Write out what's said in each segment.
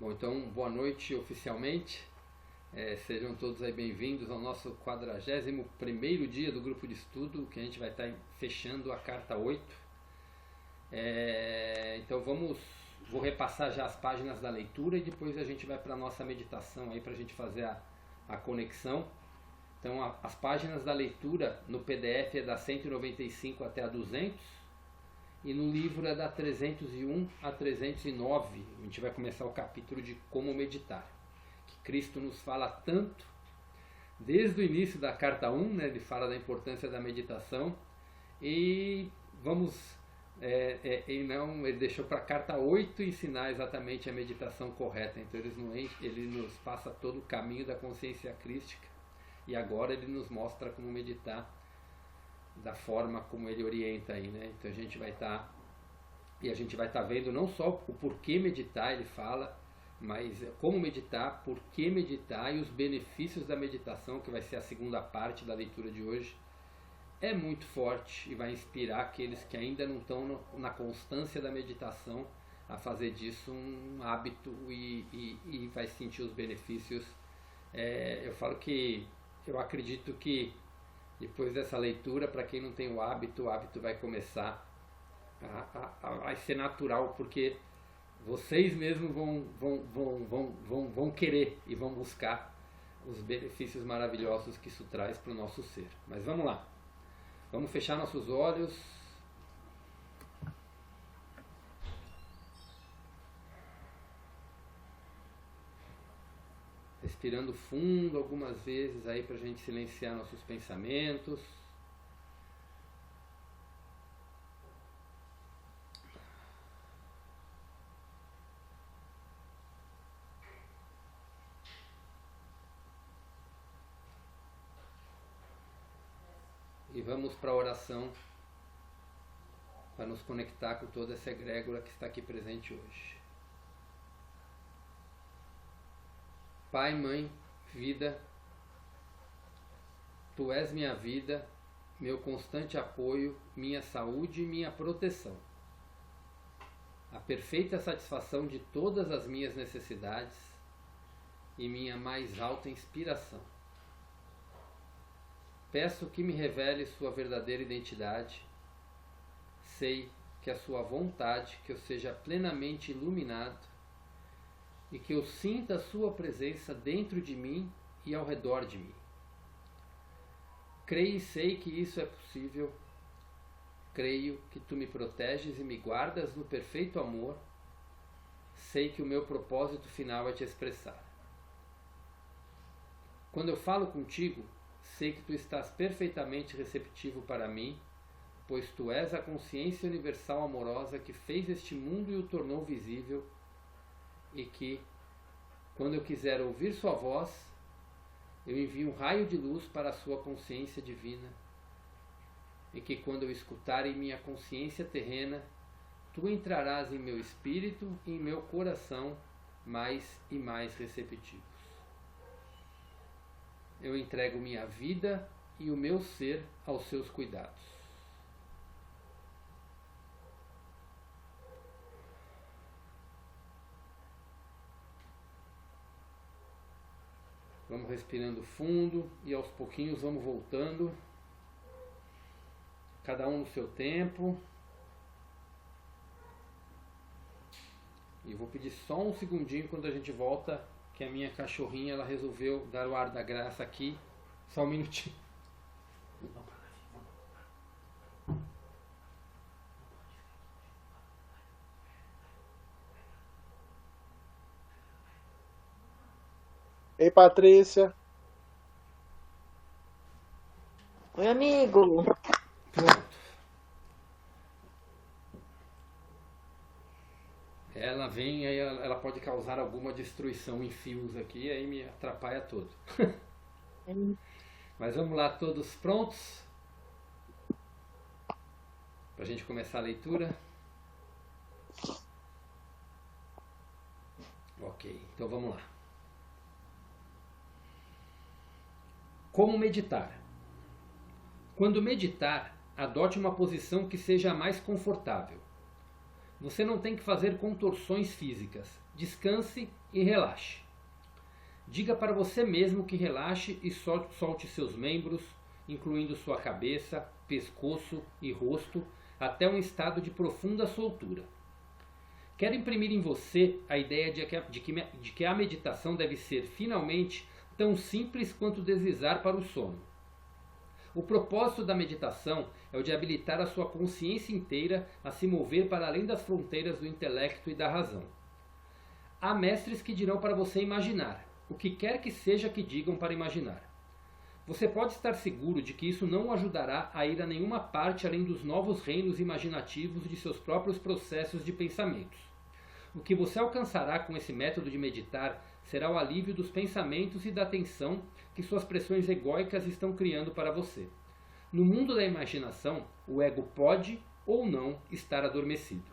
Bom, então, boa noite oficialmente. Sejam todos aí bem-vindos ao nosso 41º dia do grupo de estudo, que a gente vai estar fechando a carta 8. Então vou repassar já as páginas da leitura e depois a gente vai para a nossa meditação aí para a gente fazer a conexão. Então as páginas da leitura no PDF é da 195 até a 200 e no livro é da 301 a 309. A gente vai começar o capítulo de como meditar, que Cristo nos fala tanto desde o início da carta 1, né? Ele fala da importância da meditação e ele deixou para a carta 8 ensinar exatamente a meditação correta. Então ele nos passa todo o caminho da consciência crística e agora ele nos mostra como meditar da forma como ele orienta aí, né? Então a gente vai estar vendo não só o porquê meditar, ele fala, mas como meditar, por que meditar e os benefícios da meditação, que vai ser a segunda parte da leitura de hoje. É muito forte e vai inspirar aqueles que ainda não estão na constância da meditação a fazer disso um hábito e vai sentir os benefícios. Eu falo que eu acredito que depois dessa leitura, para quem não tem o hábito vai começar a ser natural, porque vocês mesmos vão querer e vão buscar os benefícios maravilhosos que isso traz para o nosso ser. Mas vamos lá. Vamos fechar nossos olhos. Respirando fundo algumas vezes aí para a gente silenciar nossos pensamentos. E vamos para a oração para nos conectar com toda essa egrégora que está aqui presente hoje. Pai, Mãe, Vida, Tu és minha vida, meu constante apoio, minha saúde e minha proteção. A perfeita satisfação de todas as minhas necessidades e minha mais alta inspiração. Peço que me revele sua verdadeira identidade. Sei que a sua vontade, que eu seja plenamente iluminado e que eu sinta a sua presença dentro de mim e ao redor de mim. Creio e sei que isso é possível. Creio que tu me proteges e me guardas no perfeito amor. Sei que o meu propósito final é te expressar. Quando eu falo contigo, sei que tu estás perfeitamente receptivo para mim, pois tu és a consciência universal amorosa que fez este mundo e o tornou visível, e que, quando eu quiser ouvir sua voz, eu envio um raio de luz para a sua consciência divina, e que quando eu escutar em minha consciência terrena, tu entrarás em meu espírito e em meu coração mais e mais receptivos. Eu entrego minha vida e o meu ser aos seus cuidados. Vamos respirando fundo e aos pouquinhos vamos voltando. Cada um no seu tempo. E vou pedir só um segundinho quando a gente volta, que a minha cachorrinha ela resolveu dar o ar da graça aqui. Só um minutinho. Ei, Patrícia. Oi, amigo. Pronto. Ela vem, aí ela pode causar alguma destruição em fios aqui, aí me atrapalha todo. Mas vamos lá, todos prontos? Para a gente começar a leitura? Ok, então vamos lá. Como meditar? Quando meditar, adote uma posição que seja a mais confortável. Você não tem que fazer contorções físicas. Descanse e relaxe. Diga para você mesmo que relaxe e solte seus membros, incluindo sua cabeça, pescoço e rosto, até um estado de profunda soltura. Quero imprimir em você a ideia de que a meditação deve ser, finalmente, tão simples quanto deslizar para o sono. O propósito da meditação é o de habilitar a sua consciência inteira a se mover para além das fronteiras do intelecto e da razão. Há mestres que dirão para você imaginar, o que quer que seja que digam para imaginar. Você pode estar seguro de que isso não o ajudará a ir a nenhuma parte além dos novos reinos imaginativos de seus próprios processos de pensamentos. O que você alcançará com esse método de meditar será o alívio dos pensamentos e da tensão que suas pressões egóicas estão criando para você. No mundo da imaginação, o ego pode ou não estar adormecido.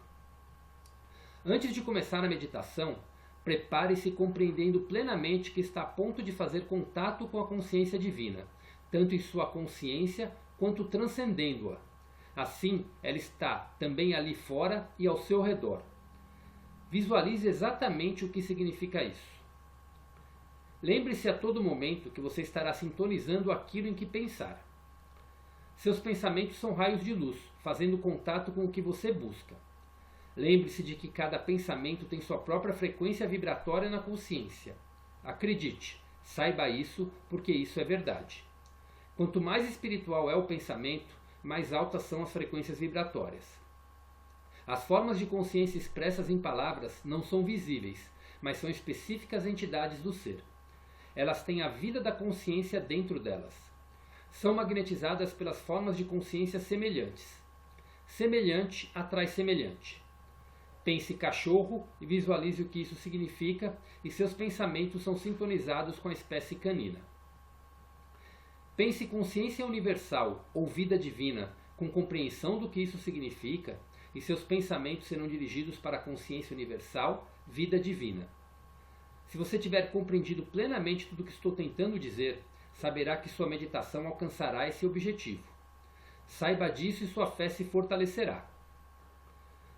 Antes de começar a meditação, prepare-se compreendendo plenamente que está a ponto de fazer contato com a consciência divina, tanto em sua consciência quanto transcendendo-a. Assim, ela está também ali fora e ao seu redor. Visualize exatamente o que significa isso. Lembre-se a todo momento que você estará sintonizando aquilo em que pensar. Seus pensamentos são raios de luz, fazendo contato com o que você busca. Lembre-se de que cada pensamento tem sua própria frequência vibratória na consciência. Acredite, saiba isso, porque isso é verdade. Quanto mais espiritual é o pensamento, mais altas são as frequências vibratórias. As formas de consciência expressas em palavras não são visíveis, mas são específicas entidades do ser. Elas têm a vida da consciência dentro delas. São magnetizadas pelas formas de consciência semelhantes. Semelhante atrai semelhante. Pense cachorro e visualize o que isso significa, e seus pensamentos são sintonizados com a espécie canina. Pense consciência universal ou vida divina, com compreensão do que isso significa, e seus pensamentos serão dirigidos para a consciência universal, vida divina. Se você tiver compreendido plenamente tudo o que estou tentando dizer, saberá que sua meditação alcançará esse objetivo. Saiba disso e sua fé se fortalecerá.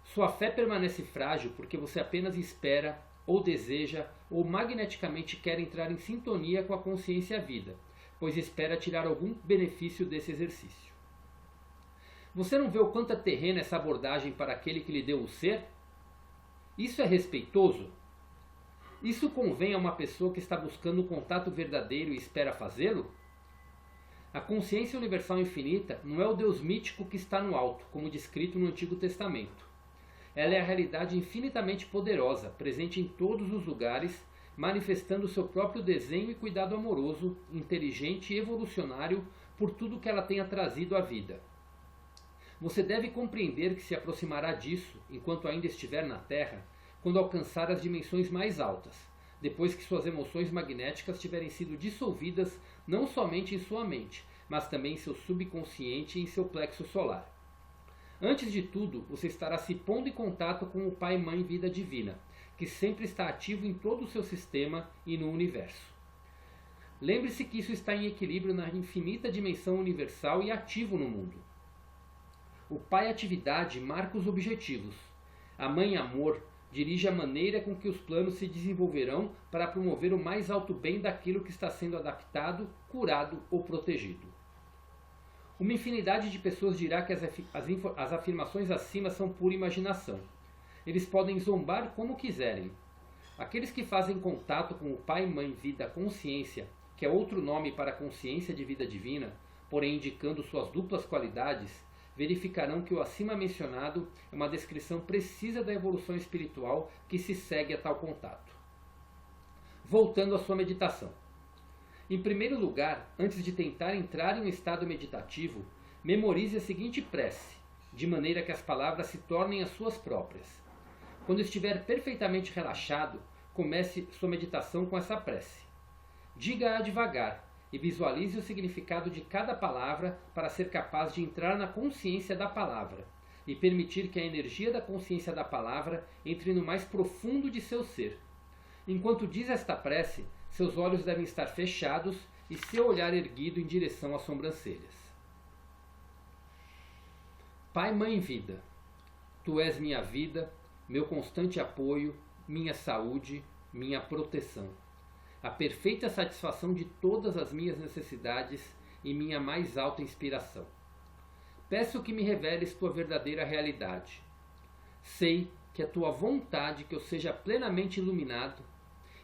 Sua fé permanece frágil porque você apenas espera, ou deseja, ou magneticamente quer entrar em sintonia com a consciência vida, pois espera tirar algum benefício desse exercício. Você não vê o quanto é terrena essa abordagem para aquele que lhe deu o ser? Isso é respeitoso? Isso convém a uma pessoa que está buscando um contato verdadeiro e espera fazê-lo? A consciência universal infinita não é o Deus mítico que está no alto, como descrito no Antigo Testamento. Ela é a realidade infinitamente poderosa, presente em todos os lugares, manifestando seu próprio desenho e cuidado amoroso, inteligente e evolucionário por tudo que ela tenha trazido à vida. Você deve compreender que se aproximará disso, enquanto ainda estiver na Terra, quando alcançar as dimensões mais altas, depois que suas emoções magnéticas tiverem sido dissolvidas não somente em sua mente, mas também em seu subconsciente e em seu plexo solar. Antes de tudo, você estará se pondo em contato com o Pai-Mãe Vida Divina, que sempre está ativo em todo o seu sistema e no universo. Lembre-se que isso está em equilíbrio na infinita dimensão universal e ativo no mundo. O Pai Atividade marca os objetivos. A Mãe Amor dirige a maneira com que os planos se desenvolverão para promover o mais alto bem daquilo que está sendo adaptado, curado ou protegido. Uma infinidade de pessoas dirá que as afirmações acima são pura imaginação. Eles podem zombar como quiserem. Aqueles que fazem contato com o Pai, Mãe, Vida, Consciência, que é outro nome para a consciência de vida divina, porém indicando suas duplas qualidades, verificarão que o acima mencionado é uma descrição precisa da evolução espiritual que se segue a tal contato. Voltando à sua meditação. Em primeiro lugar, antes de tentar entrar em um estado meditativo, memorize a seguinte prece, de maneira que as palavras se tornem as suas próprias. Quando estiver perfeitamente relaxado, comece sua meditação com essa prece. Diga-a devagar e visualize o significado de cada palavra para ser capaz de entrar na consciência da palavra e permitir que a energia da consciência da palavra entre no mais profundo de seu ser. Enquanto diz esta prece, seus olhos devem estar fechados e seu olhar erguido em direção às sobrancelhas. Pai, Mãe, Vida, Tu és minha vida, meu constante apoio, minha saúde, minha proteção. A perfeita satisfação de todas as minhas necessidades e minha mais alta inspiração. Peço que me reveles tua verdadeira realidade. Sei que é tua vontade que eu seja plenamente iluminado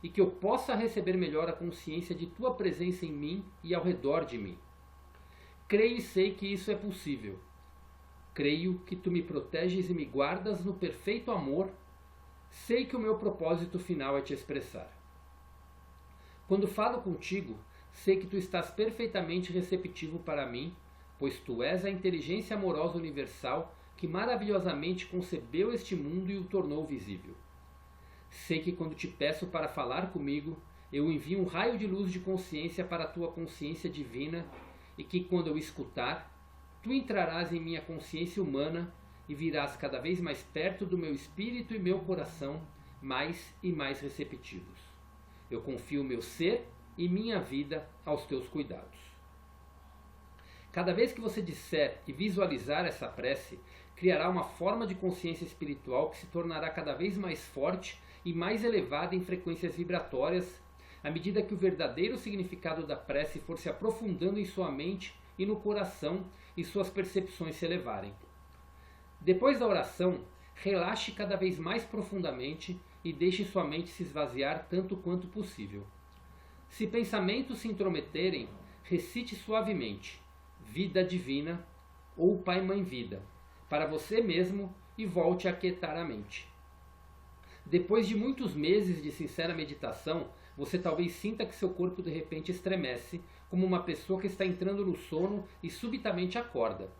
e que eu possa receber melhor a consciência de tua presença em mim e ao redor de mim. Creio e sei que isso é possível. Creio que tu me proteges e me guardas no perfeito amor. Sei que o meu propósito final é te expressar. Quando falo contigo, sei que tu estás perfeitamente receptivo para mim, pois tu és a inteligência amorosa universal que maravilhosamente concebeu este mundo e o tornou visível. Sei que quando te peço para falar comigo, eu envio um raio de luz de consciência para a tua consciência divina e que quando eu escutar, tu entrarás em minha consciência humana e virás cada vez mais perto do meu espírito e meu coração, mais e mais receptivos. Eu confio meu ser e minha vida aos teus cuidados. Cada vez que você disser e visualizar essa prece, criará uma forma de consciência espiritual que se tornará cada vez mais forte e mais elevada em frequências vibratórias, à medida que o verdadeiro significado da prece for se aprofundando em sua mente e no coração e suas percepções se elevarem. Depois da oração, relaxe cada vez mais profundamente e deixe sua mente se esvaziar tanto quanto possível. Se pensamentos se intrometerem, recite suavemente Vida Divina ou Pai Mãe Vida para você mesmo e volte a aquietar a mente. Depois de muitos meses de sincera meditação, você talvez sinta que seu corpo de repente estremece, como uma pessoa que está entrando no sono e subitamente acorda.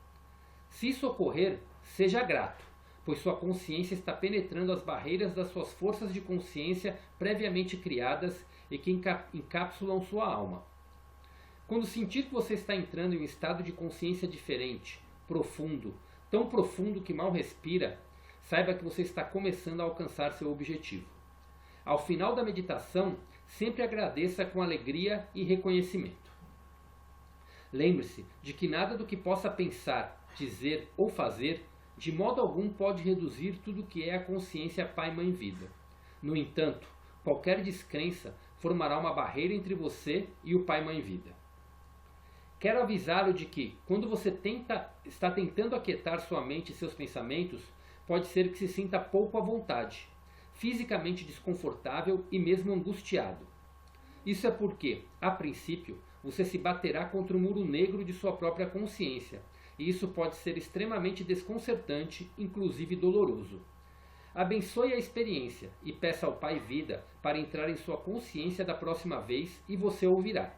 Se isso ocorrer, seja grato, pois sua consciência está penetrando as barreiras das suas forças de consciência previamente criadas e que encapsulam sua alma. Quando sentir que você está entrando em um estado de consciência diferente, profundo, tão profundo que mal respira, saiba que você está começando a alcançar seu objetivo. Ao final da meditação, sempre agradeça com alegria e reconhecimento. Lembre-se de que nada do que possa pensar, dizer ou fazer, de modo algum pode reduzir tudo o que é a consciência Pai Mãe Vida. No entanto, qualquer descrença formará uma barreira entre você e o Pai Mãe Vida. Quero avisá-lo de que, quando você está tentando aquietar sua mente e seus pensamentos, pode ser que se sinta pouco à vontade, fisicamente desconfortável e mesmo angustiado. Isso é porque, a princípio, você se baterá contra o muro negro de sua própria consciência, e isso pode ser extremamente desconcertante, inclusive doloroso. Abençoe a experiência e peça ao Pai Vida para entrar em sua consciência da próxima vez e você ouvirá.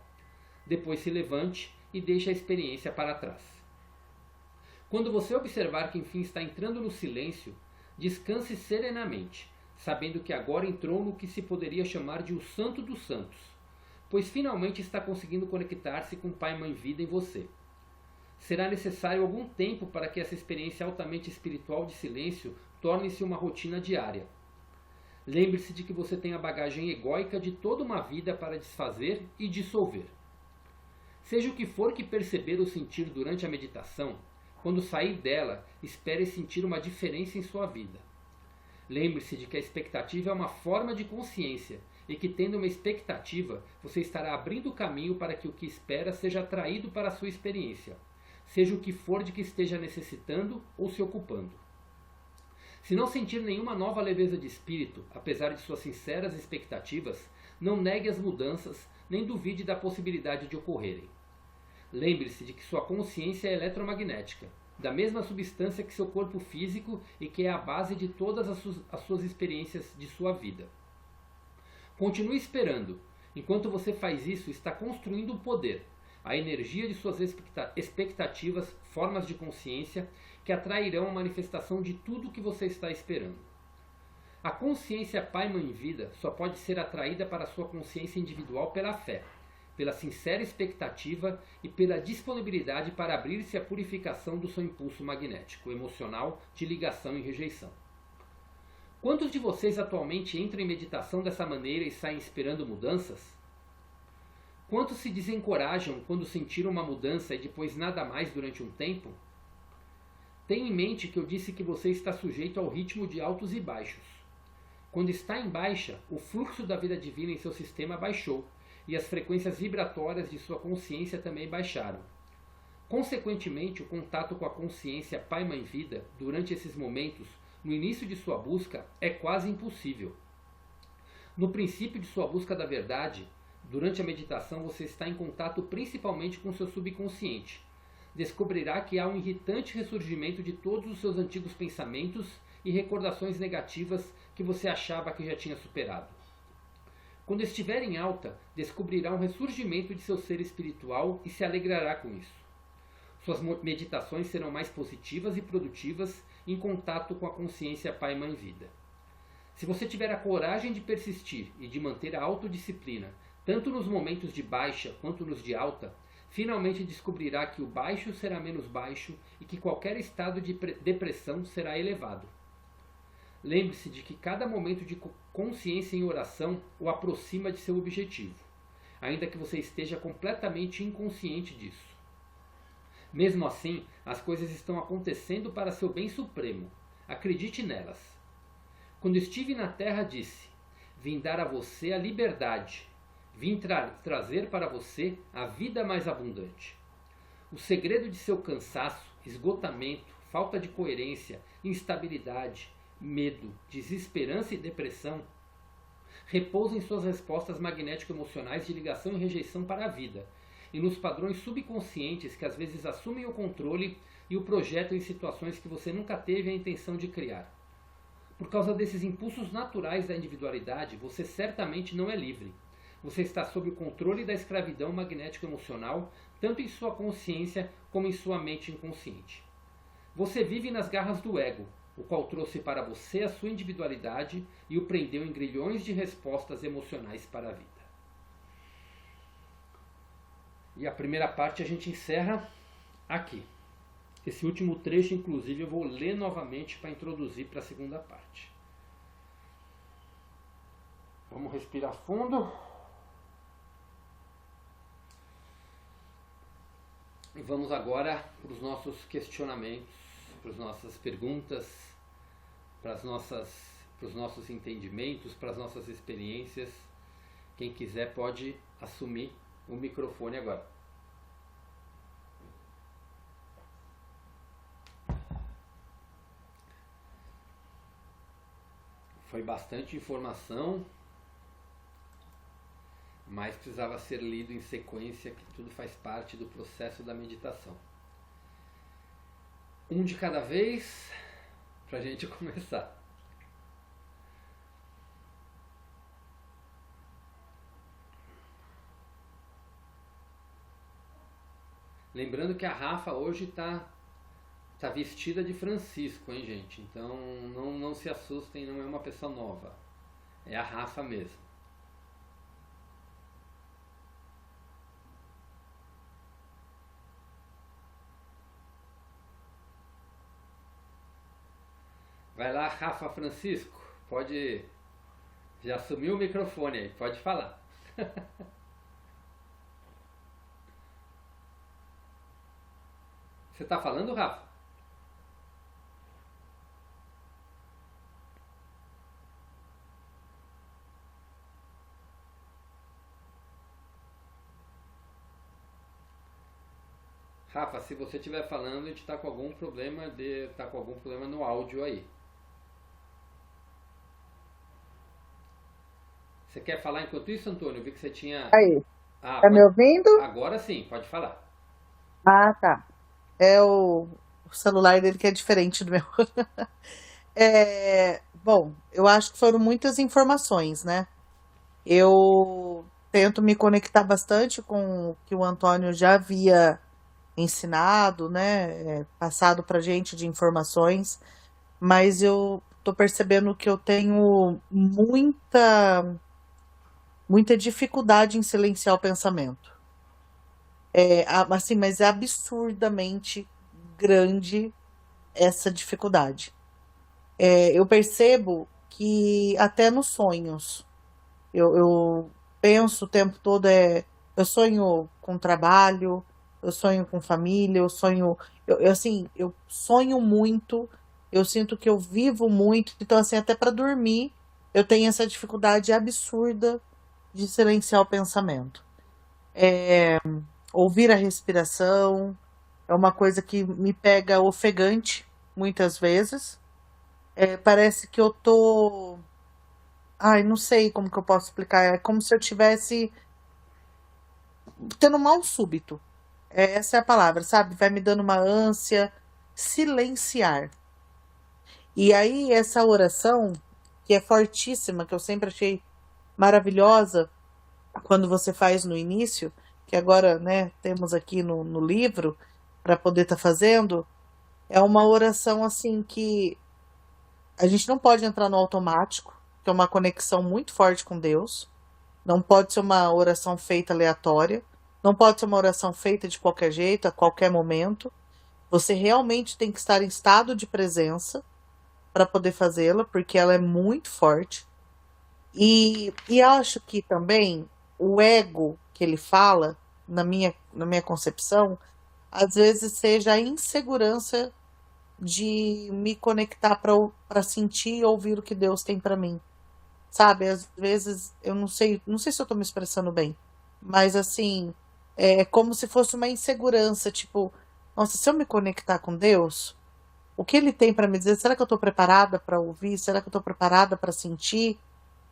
Depois se levante e deixe a experiência para trás. Quando você observar que enfim está entrando no silêncio, descanse serenamente, sabendo que agora entrou no que se poderia chamar de o Santo dos Santos, pois finalmente está conseguindo conectar-se com o Pai Mãe Vida em você. Será necessário algum tempo para que essa experiência altamente espiritual de silêncio torne-se uma rotina diária. Lembre-se de que você tem a bagagem egóica de toda uma vida para desfazer e dissolver. Seja o que for que perceber ou sentir durante a meditação, quando sair dela, espere sentir uma diferença em sua vida. Lembre-se de que a expectativa é uma forma de consciência e que, tendo uma expectativa, você estará abrindo o caminho para que o que espera seja atraído para a sua experiência, seja o que for de que esteja necessitando ou se ocupando. Se não sentir nenhuma nova leveza de espírito, apesar de suas sinceras expectativas, não negue as mudanças, nem duvide da possibilidade de ocorrerem. Lembre-se de que sua consciência é eletromagnética, da mesma substância que seu corpo físico e que é a base de todas as suas experiências de sua vida. Continue esperando. Enquanto você faz isso, está construindo o poder, a energia de suas expectativas, formas de consciência, que atrairão a manifestação de tudo o que você está esperando. A consciência Pai Mãe Vida só pode ser atraída para a sua consciência individual pela fé, pela sincera expectativa e pela disponibilidade para abrir-se à purificação do seu impulso magnético, emocional, de ligação e rejeição. Quantos de vocês atualmente entram em meditação dessa maneira e saem esperando mudanças? Quantos se desencorajam quando sentiram uma mudança e depois nada mais durante um tempo? Tenha em mente que eu disse que você está sujeito ao ritmo de altos e baixos. Quando está em baixa, o fluxo da vida divina em seu sistema baixou e as frequências vibratórias de sua consciência também baixaram. Consequentemente, o contato com a consciência Pai Mãe Vida, durante esses momentos, no início de sua busca, é quase impossível. No princípio de sua busca da verdade, durante a meditação você está em contato principalmente com seu subconsciente. Descobrirá que há um irritante ressurgimento de todos os seus antigos pensamentos e recordações negativas que você achava que já tinha superado. Quando estiver em alta, descobrirá um ressurgimento de seu ser espiritual e se alegrará com isso. Suas meditações serão mais positivas e produtivas em contato com a consciência Pai Mãe Vida. Se você tiver a coragem de persistir e de manter a autodisciplina, tanto nos momentos de baixa quanto nos de alta, finalmente descobrirá que o baixo será menos baixo e que qualquer estado de depressão será elevado. Lembre-se de que cada momento de consciência em oração o aproxima de seu objetivo, ainda que você esteja completamente inconsciente disso. Mesmo assim, as coisas estão acontecendo para seu bem supremo. Acredite nelas. Quando estive na terra, disse: vim dar a você a liberdade. Vim trazer para você a vida mais abundante. O segredo de seu cansaço, esgotamento, falta de coerência, instabilidade, medo, desesperança e depressão repousa em suas respostas magnético-emocionais de ligação e rejeição para a vida, e nos padrões subconscientes que às vezes assumem o controle e o projetam em situações que você nunca teve a intenção de criar. Por causa desses impulsos naturais da individualidade, você certamente não é livre. Você está sob o controle da escravidão magnético-emocional, tanto em sua consciência como em sua mente inconsciente. Você vive nas garras do ego, o qual trouxe para você a sua individualidade e o prendeu em grilhões de respostas emocionais para a vida. E a primeira parte a gente encerra aqui. Esse último trecho, inclusive, eu vou ler novamente para introduzir para a segunda parte. Vamos respirar fundo. E vamos agora para os nossos questionamentos, para as nossas perguntas, para os nossos entendimentos, para as nossas experiências. Quem quiser pode assumir o microfone agora. Foi bastante informação, mas precisava ser lido em sequência, que tudo faz parte do processo da meditação. Um de cada vez, para a gente começar. Lembrando que a Rafa hoje tá vestida de Francisco, hein, gente? Então não se assustem, não é uma pessoa nova. É a Rafa mesmo. Vai lá, Rafa Francisco. Pode... Já assumiu o microfone aí, pode falar. Você tá falando, Rafa? Rafa, se você estiver falando, a gente tá com algum problema no áudio aí. Você quer falar enquanto isso, Antônio? Eu vi que você tinha... Aí, tá me ouvindo? Agora sim, pode falar. Ah, tá. É o celular dele que é diferente do meu. Bom, eu acho que foram muitas informações, né? Eu tento me conectar bastante com o que o Antônio já havia ensinado, né? Passado pra gente de informações, mas eu tô percebendo que eu tenho muita dificuldade em silenciar o pensamento. Assim, mas é absurdamente grande essa dificuldade. Eu percebo que até nos sonhos, eu penso o tempo todo, eu sonho com trabalho, eu sonho com família, assim, eu sonho muito, eu sinto que eu vivo muito, então assim, até para dormir, eu tenho essa dificuldade absurda de silenciar o pensamento. Ouvir a respiração é uma coisa que me pega ofegante muitas vezes. Parece que eu tô, ai, não sei como que eu posso explicar, é como se eu tivesse tendo mal súbito. Essa é a palavra, sabe? Vai me dando uma ânsia, silenciar. E aí, essa oração, que é fortíssima, que eu sempre achei maravilhosa, quando você faz no início, que agora, né, temos aqui no livro, para poder estar fazendo, é uma oração assim que a gente não pode entrar no automático, que é uma conexão muito forte com Deus. Não pode ser uma oração feita aleatória. Não pode ser uma oração feita de qualquer jeito, a qualquer momento. Você realmente tem que estar em estado de presença para poder fazê-la, porque ela é muito forte. E acho que também o ego que ele fala, na minha concepção, às vezes seja a insegurança de me conectar para sentir e ouvir o que Deus tem para mim. Sabe, às vezes eu não sei se eu tô me expressando bem, mas assim, é como se fosse uma insegurança, tipo, nossa, se eu me conectar com Deus, o que ele tem para me dizer? Será que eu tô preparada para ouvir? Será que eu tô preparada para sentir?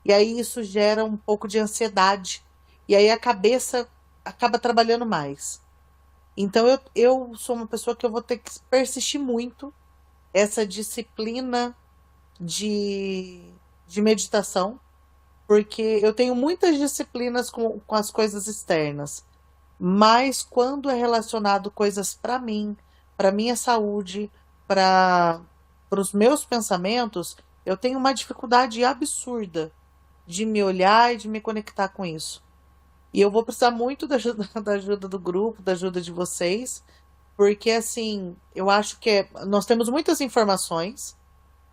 E aí isso gera um pouco de ansiedade. E aí a cabeça acaba trabalhando mais. Então eu sou uma pessoa que eu vou ter que persistir muito essa disciplina de, de meditação, porque eu tenho muitas disciplinas com as coisas externas, mas quando é relacionado coisas para minha saúde, para os meus pensamentos, eu tenho uma dificuldade absurda de me olhar e de me conectar com isso. E eu vou precisar muito da ajuda, da ajuda do grupo, da ajuda de vocês, porque assim, eu acho que nós temos muitas informações,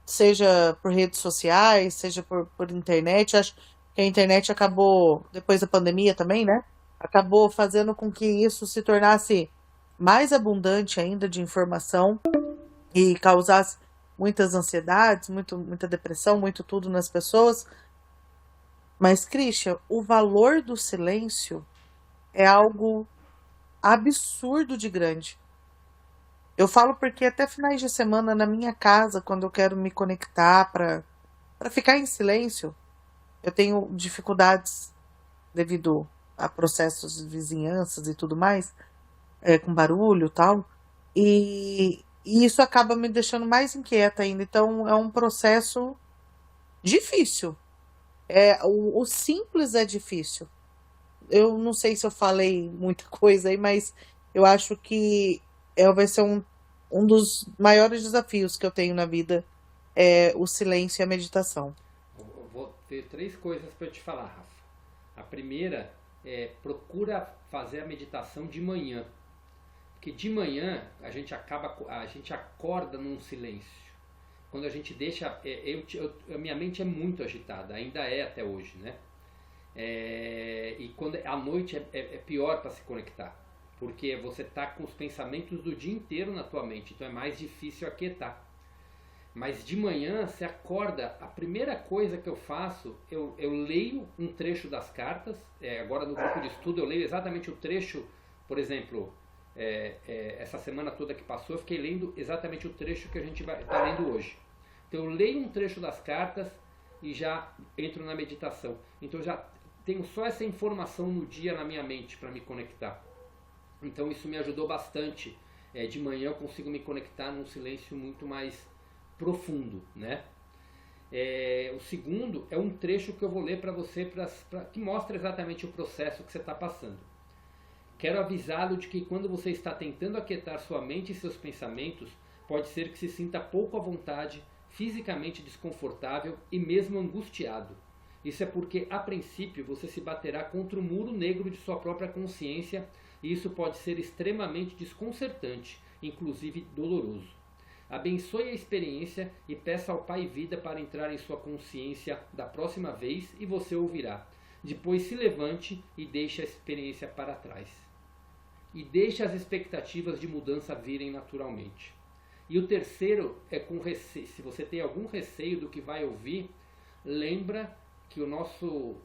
seja por redes sociais, seja por internet. Acho que a internet acabou, depois da pandemia também, né? Acabou fazendo com que isso se tornasse mais abundante ainda de informação e causasse muitas ansiedades, muita depressão, muito tudo nas pessoas. Mas, Christian, o valor do silêncio é algo absurdo de grande. Eu falo porque até finais de semana na minha casa, quando eu quero me conectar para ficar em silêncio, eu tenho dificuldades devido a processos de vizinhanças e tudo mais, com barulho e tal, e isso acaba me deixando mais inquieta ainda. Então é um processo difícil. O simples é difícil. Eu não sei se eu falei muita coisa aí, mas eu acho que vai ser um dos maiores desafios que eu tenho na vida, é o silêncio e a meditação. Eu vou ter 3 coisas para te falar, Rafa. A primeira é procura fazer a meditação de manhã, porque de manhã a gente acorda num silêncio. Quando a gente deixa, a minha mente é muito agitada, ainda é até hoje, né? E quando à noite é pior para se conectar, porque você está com os pensamentos do dia inteiro na tua mente, então é mais difícil aquietar. Mas de manhã você acorda, a primeira coisa que eu faço, eu leio um trecho das cartas. Agora no grupo de estudo eu leio exatamente o trecho, por exemplo, essa semana toda que passou eu fiquei lendo exatamente o trecho que a gente vai estar lendo hoje. Então eu leio um trecho das cartas e já entro na meditação. Então eu já tenho só essa informação no dia na minha mente para me conectar. Então isso me ajudou bastante. De manhã eu consigo me conectar num silêncio muito mais profundo, né? O segundo é um trecho que eu vou ler para você, que mostra exatamente o processo que você está passando. Quero avisá-lo de que quando você está tentando aquietar sua mente e seus pensamentos, pode ser que se sinta pouco à vontade, fisicamente desconfortável e mesmo angustiado. Isso é porque, a princípio, você se baterá contra o muro negro de sua própria consciência e isso pode ser extremamente desconcertante, inclusive doloroso. Abençoe a experiência e peça ao Pai Vida para entrar em sua consciência da próxima vez e você ouvirá. Depois se levante e deixe a experiência para trás. e deixe as expectativas de mudança virem naturalmente. E o terceiro é com receio. Se você tem algum receio do que vai ouvir, lembra que o nosso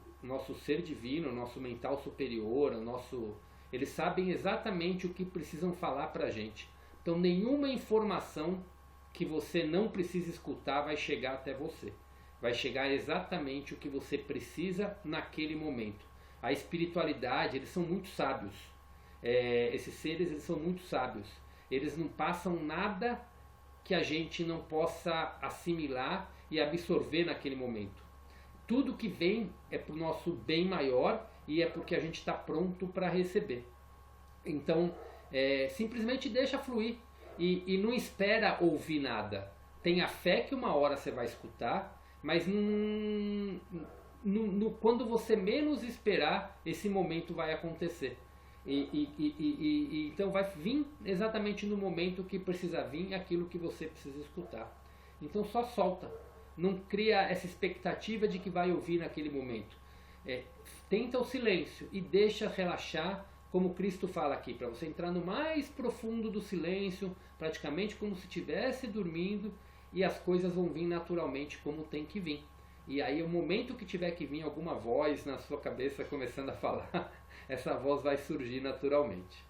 ser divino, o nosso mental superior, eles sabem exatamente o que precisam falar para a gente. Então nenhuma informação que você não precisa escutar vai chegar até você. Vai chegar exatamente o que você precisa naquele momento. A espiritualidade, eles são muito sábios. Esses seres, eles são muito sábios. Eles não passam nada que a gente não possa assimilar e absorver naquele momento. Tudo que vem é para o nosso bem maior e é porque a gente está pronto para receber. Então, simplesmente deixa fluir e não espera ouvir nada. Tenha fé que uma hora você vai escutar, mas quando você menos esperar, esse momento vai acontecer. Então vai vir exatamente no momento que precisa vir aquilo que você precisa escutar. Então só solta. Não cria essa expectativa de que vai ouvir naquele momento. Tenta o silêncio e deixa relaxar, como Cristo fala aqui, para você entrar no mais profundo do silêncio, praticamente como se estivesse dormindo, e as coisas vão vir naturalmente como tem que vir. E aí o momento que tiver que vir alguma voz na sua cabeça começando a falar, essa voz vai surgir naturalmente.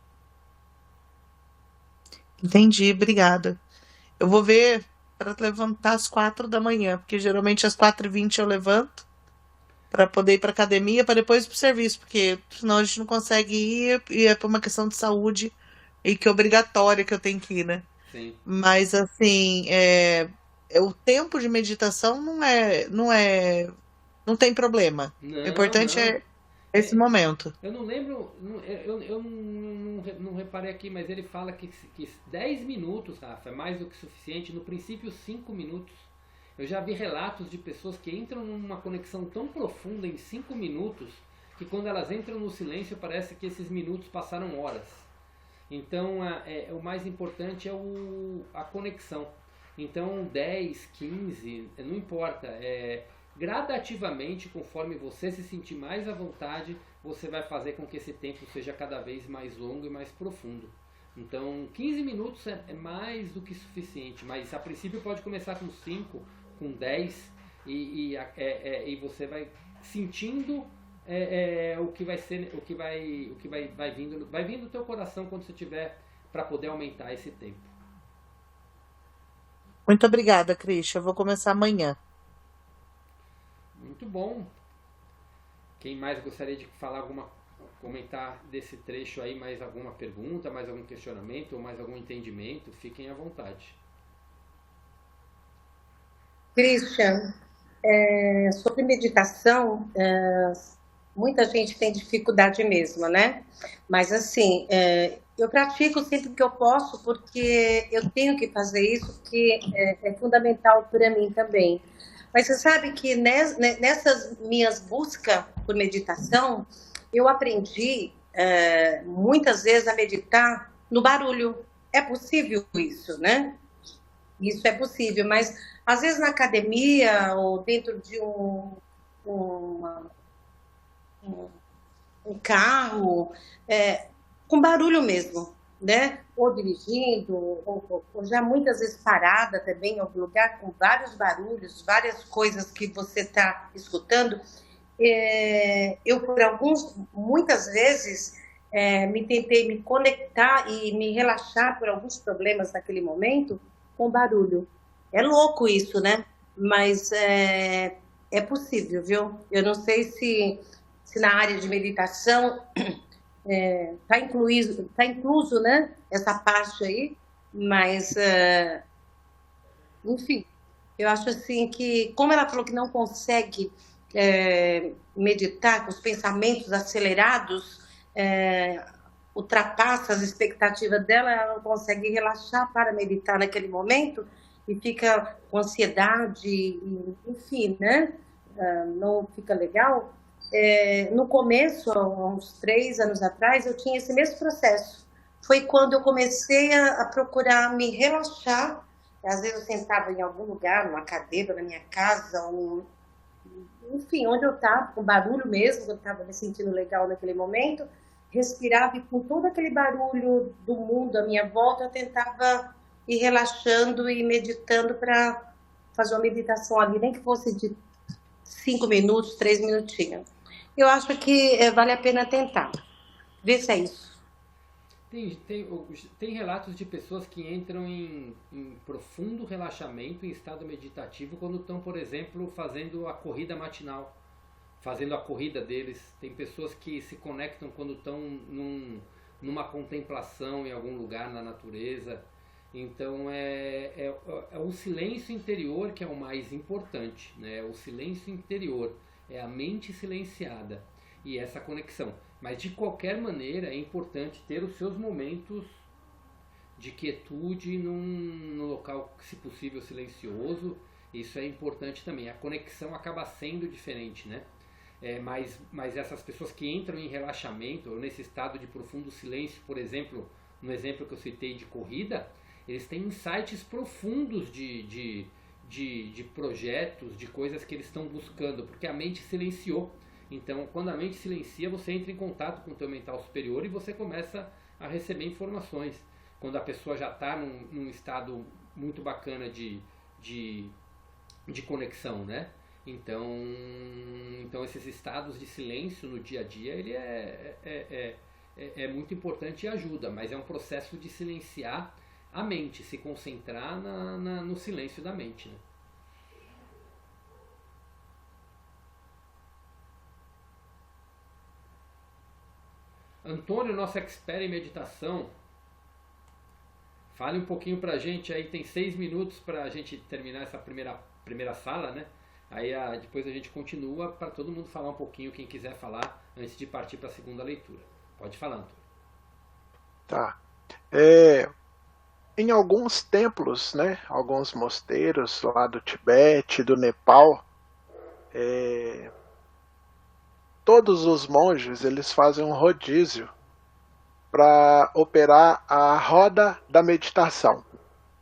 Entendi, obrigada. Eu vou ver para levantar às 4 da manhã, porque geralmente às 4h20 eu levanto para poder ir para academia, para depois ir para o serviço, porque senão a gente não consegue ir e é por uma questão de saúde e que é obrigatória que eu tenho que ir, né? Sim. Mas assim, o tempo de meditação não tem problema. O importante Não. é esse momento. Eu não lembro, eu não reparei aqui, mas ele fala que 10 minutos, Rafa, é mais do que suficiente. No princípio, 5 minutos. Eu já vi relatos de pessoas que entram numa conexão tão profunda em 5 minutos que quando elas entram no silêncio parece que esses minutos passaram horas. Então, o mais importante é a conexão. Então, 10, 15, não importa. Gradativamente, conforme você se sentir mais à vontade, você vai fazer com que esse tempo seja cada vez mais longo e mais profundo. Então, 15 minutos é mais do que suficiente, mas a princípio pode começar com 5, com 10 e você vai sentindo o que vai ser, o que vai vindo no teu coração quando você tiver para poder aumentar esse tempo. Muito obrigada, Cristian. Eu vou começar amanhã. Muito bom. Quem mais gostaria de comentar desse trecho aí, mais alguma pergunta, mais algum questionamento ou mais algum entendimento? Fiquem à vontade. Christian, sobre meditação, muita gente tem dificuldade mesmo, né? Mas assim, eu pratico sempre que eu posso, porque eu tenho que fazer isso, porque é fundamental para mim também. Mas você sabe que nessas minhas buscas por meditação, eu aprendi muitas vezes a meditar no barulho. É possível isso, né? Isso é possível, mas às vezes na academia ou dentro de um carro, com barulho mesmo, né? Ou dirigindo, ou já muitas vezes parada também em algum lugar com vários barulhos, várias coisas que você está escutando. Eu, muitas vezes, tentei me conectar e me relaxar por alguns problemas naquele momento com barulho. É louco isso, né? Mas é possível, viu? Eu não sei se na área de meditação tá incluso, né? Essa parte aí, mas, enfim, eu acho assim que, como ela falou que não consegue meditar com os pensamentos acelerados, ultrapassa as expectativas dela, ela não consegue relaxar para meditar naquele momento e fica com ansiedade, enfim, né? Não fica legal. No começo, há uns 3 anos atrás, eu tinha esse mesmo processo. Foi quando eu comecei a procurar me relaxar. Às vezes eu sentava em algum lugar, numa cadeira, na minha casa, enfim, onde eu estava, com barulho mesmo, eu estava me sentindo legal naquele momento, respirava e com todo aquele barulho do mundo à minha volta, eu tentava ir relaxando e meditando para fazer uma meditação ali, nem que fosse de 5 minutos, 3 minutinhos. Eu acho que vale a pena tentar. Vê se é isso. Tem relatos de pessoas que entram em profundo relaxamento, em estado meditativo, quando estão, por exemplo, fazendo a corrida matinal, fazendo a corrida deles. Tem pessoas que se conectam quando estão numa contemplação em algum lugar na natureza. Então é o silêncio interior que é o mais importante, né? O silêncio interior, é a mente silenciada e essa conexão. Mas de qualquer maneira é importante ter os seus momentos de quietude num local, se possível, silencioso. Isso é importante também. A conexão acaba sendo diferente, né? Mas essas pessoas que entram em relaxamento, ou nesse estado de profundo silêncio, por exemplo, no exemplo que eu citei de corrida, eles têm insights profundos de projetos, de coisas que eles estão buscando, porque a mente silenciou. Então, quando a mente silencia, você entra em contato com o teu mental superior e você começa a receber informações. Quando a pessoa já está num estado muito bacana de conexão, né? Então esses estados de silêncio no dia a dia, ele é muito importante e ajuda, mas é um processo de silenciar a mente, se concentrar no silêncio da mente, né? Antônio, nosso expert em meditação, fale um pouquinho pra gente aí, tem 6 minutos pra gente terminar essa primeira sala, né? Aí depois a gente continua para todo mundo falar um pouquinho, quem quiser falar, antes de partir para a segunda leitura. Pode falar, Antônio. Tá. Em alguns templos, né, alguns mosteiros lá do Tibete, do Nepal, todos os monges eles fazem um rodízio para operar a roda da meditação.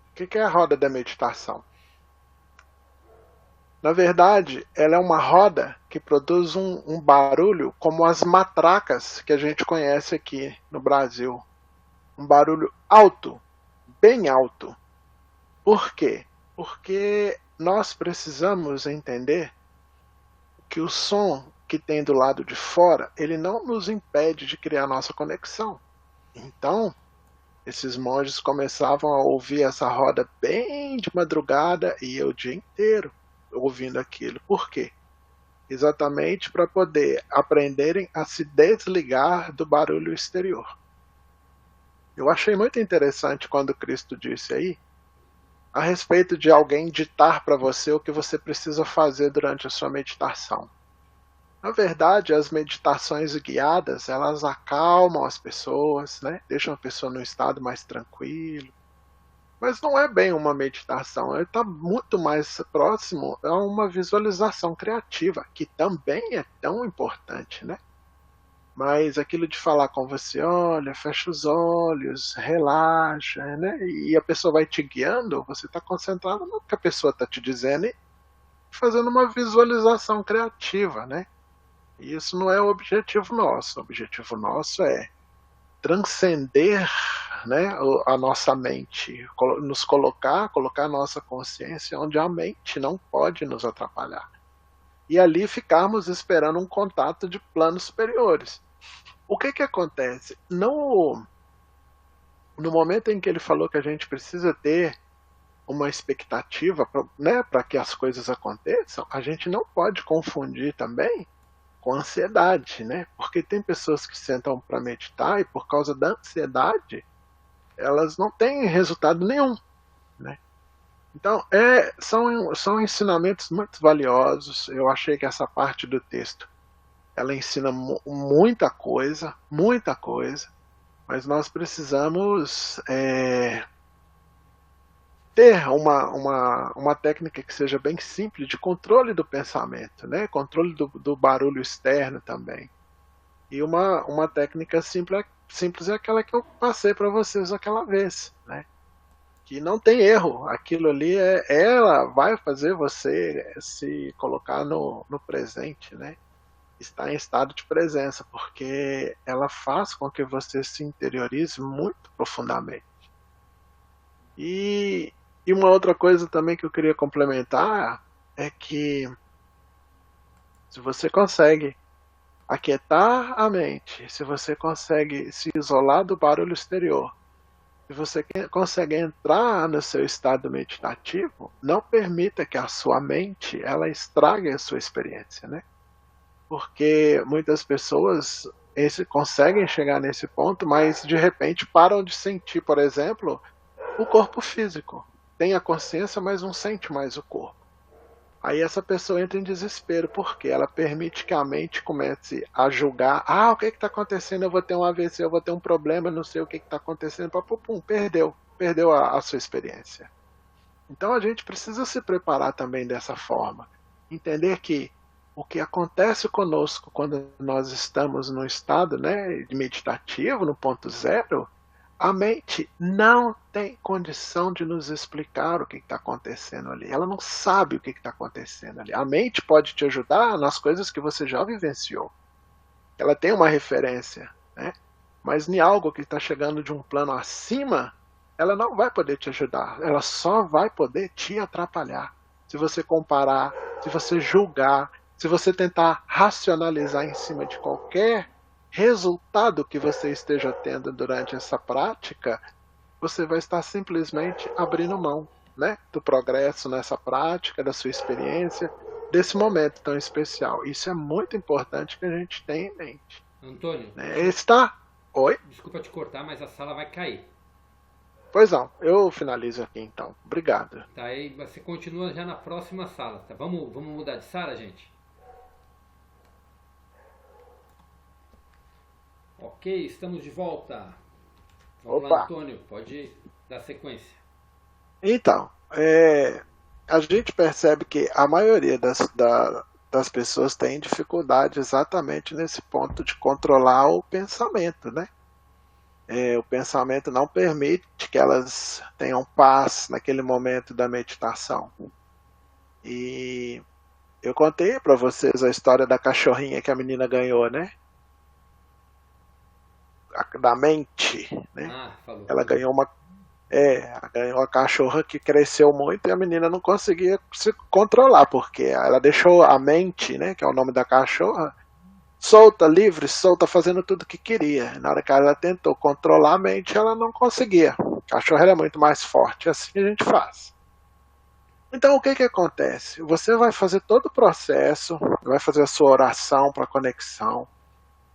O que é a roda da meditação? Na verdade, ela é uma roda que produz um barulho como as matracas que a gente conhece aqui no Brasil. Um barulho alto, bem alto. Por quê? Porque nós precisamos entender que o som que tem do lado de fora, ele não nos impede de criar nossa conexão. Então, esses monges começavam a ouvir essa roda bem de madrugada e o dia inteiro ouvindo aquilo. Por quê? Exatamente para poder aprenderem a se desligar do barulho exterior. Eu achei muito interessante quando Cristo disse aí a respeito de alguém ditar para você o que você precisa fazer durante a sua meditação. Na verdade, as meditações guiadas, elas acalmam as pessoas, né? Deixam a pessoa num estado mais tranquilo. Mas não é bem uma meditação, ele está muito mais próximo a uma visualização criativa, que também é tão importante, né? Mas aquilo de falar com você, olha, fecha os olhos, relaxa, né? E a pessoa vai te guiando, você está concentrado no que a pessoa está te dizendo e fazendo uma visualização criativa, né? E isso não é o objetivo nosso. O objetivo nosso é transcender, né, a nossa mente, nos colocar a nossa consciência onde a mente não pode nos atrapalhar. E ali ficarmos esperando um contato de planos superiores. O que acontece? No momento em que ele falou que a gente precisa ter uma expectativa, né, para que as coisas aconteçam, a gente não pode confundir também com ansiedade, né? Porque tem pessoas que sentam para meditar e por causa da ansiedade elas não têm resultado nenhum, né? Então são ensinamentos muito valiosos. Eu achei que essa parte do texto ela ensina muita coisa, mas nós precisamos ter uma técnica que seja bem simples de controle do pensamento, né? Controle do barulho externo também. E uma técnica simples é aquela que eu passei para vocês aquela vez, né? Que não tem erro. Aquilo ali ela vai fazer você se colocar no presente, né? está em estado de presença, porque ela faz com que você se interiorize muito profundamente. E uma outra coisa também que eu queria complementar é que se você consegue aquietar a mente, se você consegue se isolar do barulho exterior, se você consegue entrar no seu estado meditativo, não permita que a sua mente ela estrague a sua experiência, né? Porque muitas pessoas conseguem chegar nesse ponto, mas de repente param de sentir, por exemplo, o corpo físico. Tem a consciência, mas não sente mais o corpo. Aí essa pessoa entra em desespero, porque ela permite que a mente comece a julgar. O que está acontecendo? Eu vou ter um AVC, eu vou ter um problema, não sei o que está acontecendo. Perdeu a sua experiência. Então a gente precisa se preparar também dessa forma. Entender que o que acontece conosco quando nós estamos no estado, né, meditativo, no ponto zero, a mente não tem condição de nos explicar o que está acontecendo ali. Ela não sabe o que está acontecendo ali. A mente pode te ajudar nas coisas que você já vivenciou. Ela tem uma referência, né? Mas em algo que está chegando de um plano acima, ela não vai poder te ajudar. Ela só vai poder te atrapalhar. Se você comparar, se você julgar, se você tentar racionalizar em cima de qualquer resultado que você esteja tendo durante essa prática, você vai estar simplesmente abrindo mão, né, do progresso nessa prática, da sua experiência, desse momento tão especial. Isso é muito importante que a gente tenha em mente. Antônio, Oi? Desculpa te cortar, mas a sala vai cair. Pois não, eu finalizo aqui então. Obrigado. Tá, aí você continua já na próxima sala, tá? Vamos mudar de sala, gente? Ok, estamos de volta. Vamos lá, Antônio, pode dar sequência. Então, a gente percebe que a maioria das pessoas tem dificuldade exatamente nesse ponto de controlar o pensamento, né? O pensamento não permite que elas tenham paz naquele momento da meditação. E eu contei para vocês a história da cachorrinha que a menina ganhou, né? Da mente, né? Falou. Ela ganhou uma cachorra que cresceu muito e a menina não conseguia se controlar, porque ela deixou a mente, né, que é o nome da cachorra, solta, livre, solta, fazendo tudo que queria. Na hora que ela tentou controlar a mente, ela não conseguia. A cachorra era muito mais forte, assim a gente faz. Então o que acontece? Você vai fazer todo o processo, vai fazer a sua oração para conexão,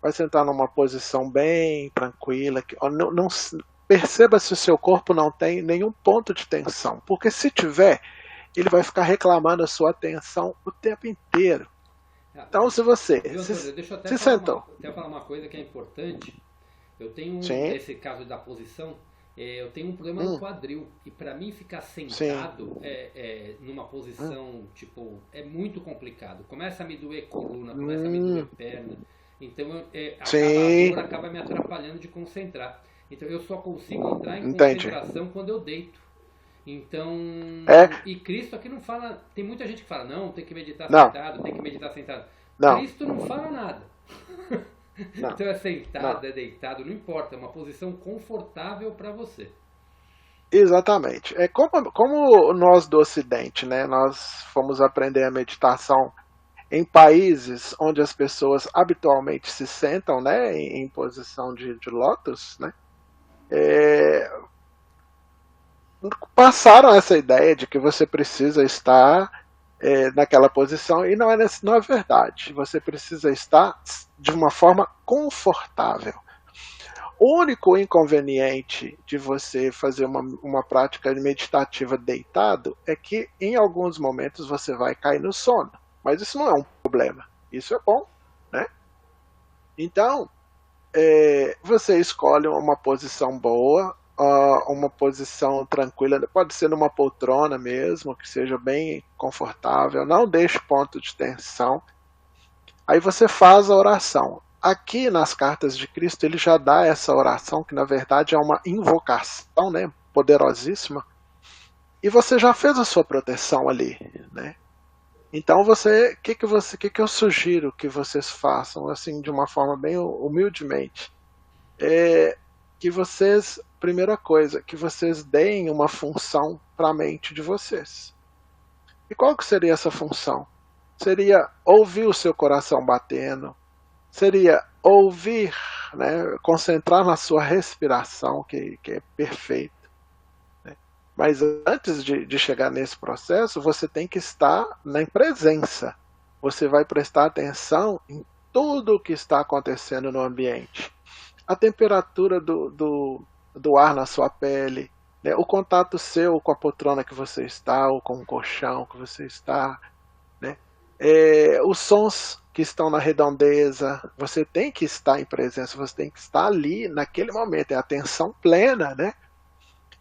vai sentar numa posição bem tranquila, que não perceba se o seu corpo não tem nenhum ponto de tensão, porque se tiver, ele vai ficar reclamando a sua atenção o tempo inteiro. Então se você deixa eu se sentou. Até falar uma coisa que é importante. Eu tenho esse caso da posição, eu tenho um problema no quadril, e para mim ficar sentado numa posição tipo é muito complicado. Começa a me doer coluna, começa a me doer perna. Então a dor acaba me atrapalhando de concentrar. Então eu só consigo entrar em concentração quando eu deito. Então, e Cristo aqui não fala, tem muita gente que fala, não, tem que meditar sentado, tem que meditar sentado. Não. Cristo não fala nada. Não. Então é sentado, é deitado, não importa, é uma posição confortável para você. Exatamente. Como nós do Ocidente, né, nós fomos aprender a meditação em países onde as pessoas habitualmente se sentam, né, em posição de lótus, né, passaram essa ideia de que você precisa estar naquela posição, e não é verdade. Você precisa estar de uma forma confortável. O único inconveniente de você fazer uma prática meditativa deitado é que em alguns momentos você vai cair no sono. Mas isso não é um problema. Isso é bom, né? Então, você escolhe uma posição boa, uma posição tranquila, pode ser numa poltrona mesmo, que seja bem confortável, não deixe ponto de tensão. Aí você faz a oração. Aqui nas cartas de Cristo ele já dá essa oração, que na verdade é uma invocação, né, poderosíssima, e você já fez a sua proteção ali, né? Então o que eu sugiro que vocês façam, assim, de uma forma bem humildemente, é que vocês, primeira coisa, que vocês deem uma função para a mente de vocês. E qual que seria essa função? Seria ouvir o seu coração batendo, seria ouvir, né, concentrar na sua respiração, que é perfeito. Né? Mas antes de chegar nesse processo, você tem que estar na presença. Você vai prestar atenção em tudo o que está acontecendo no ambiente. A temperatura do ar na sua pele, né, o contato seu com a poltrona que você está, ou com o colchão que você está, né, os sons que estão na redondeza, você tem que estar em presença, você tem que estar ali naquele momento, é atenção plena, né?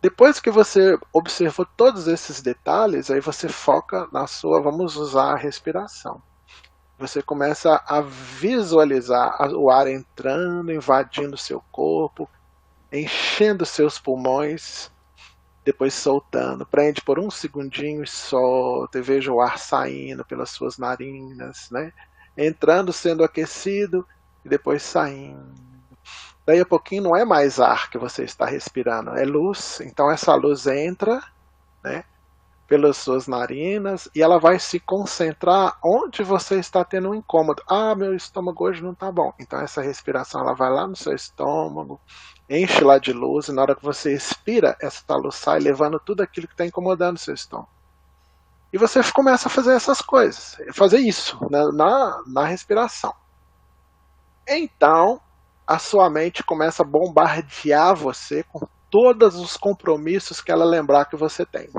Depois que você observou todos esses detalhes, aí você foca na sua, vamos usar a respiração. Você começa a visualizar o ar entrando, invadindo seu corpo, enchendo seus pulmões, depois soltando. Prende por um segundinho e solta, e veja o ar saindo pelas suas narinas, né? Entrando, sendo aquecido, e depois saindo. Daí a pouquinho não é mais ar que você está respirando, é luz. Então essa luz entra, né, pelas suas narinas, e ela vai se concentrar onde você está tendo um incômodo. Ah, meu estômago hoje não está bom. Então essa respiração ela vai lá no seu estômago, enche lá de luz, e na hora que você expira, essa luz sai levando tudo aquilo que está incomodando o seu estômago. E você começa a fazer essas coisas, fazer isso na respiração. Então, a sua mente começa a bombardear você com todos os compromissos que ela lembrar que você tem.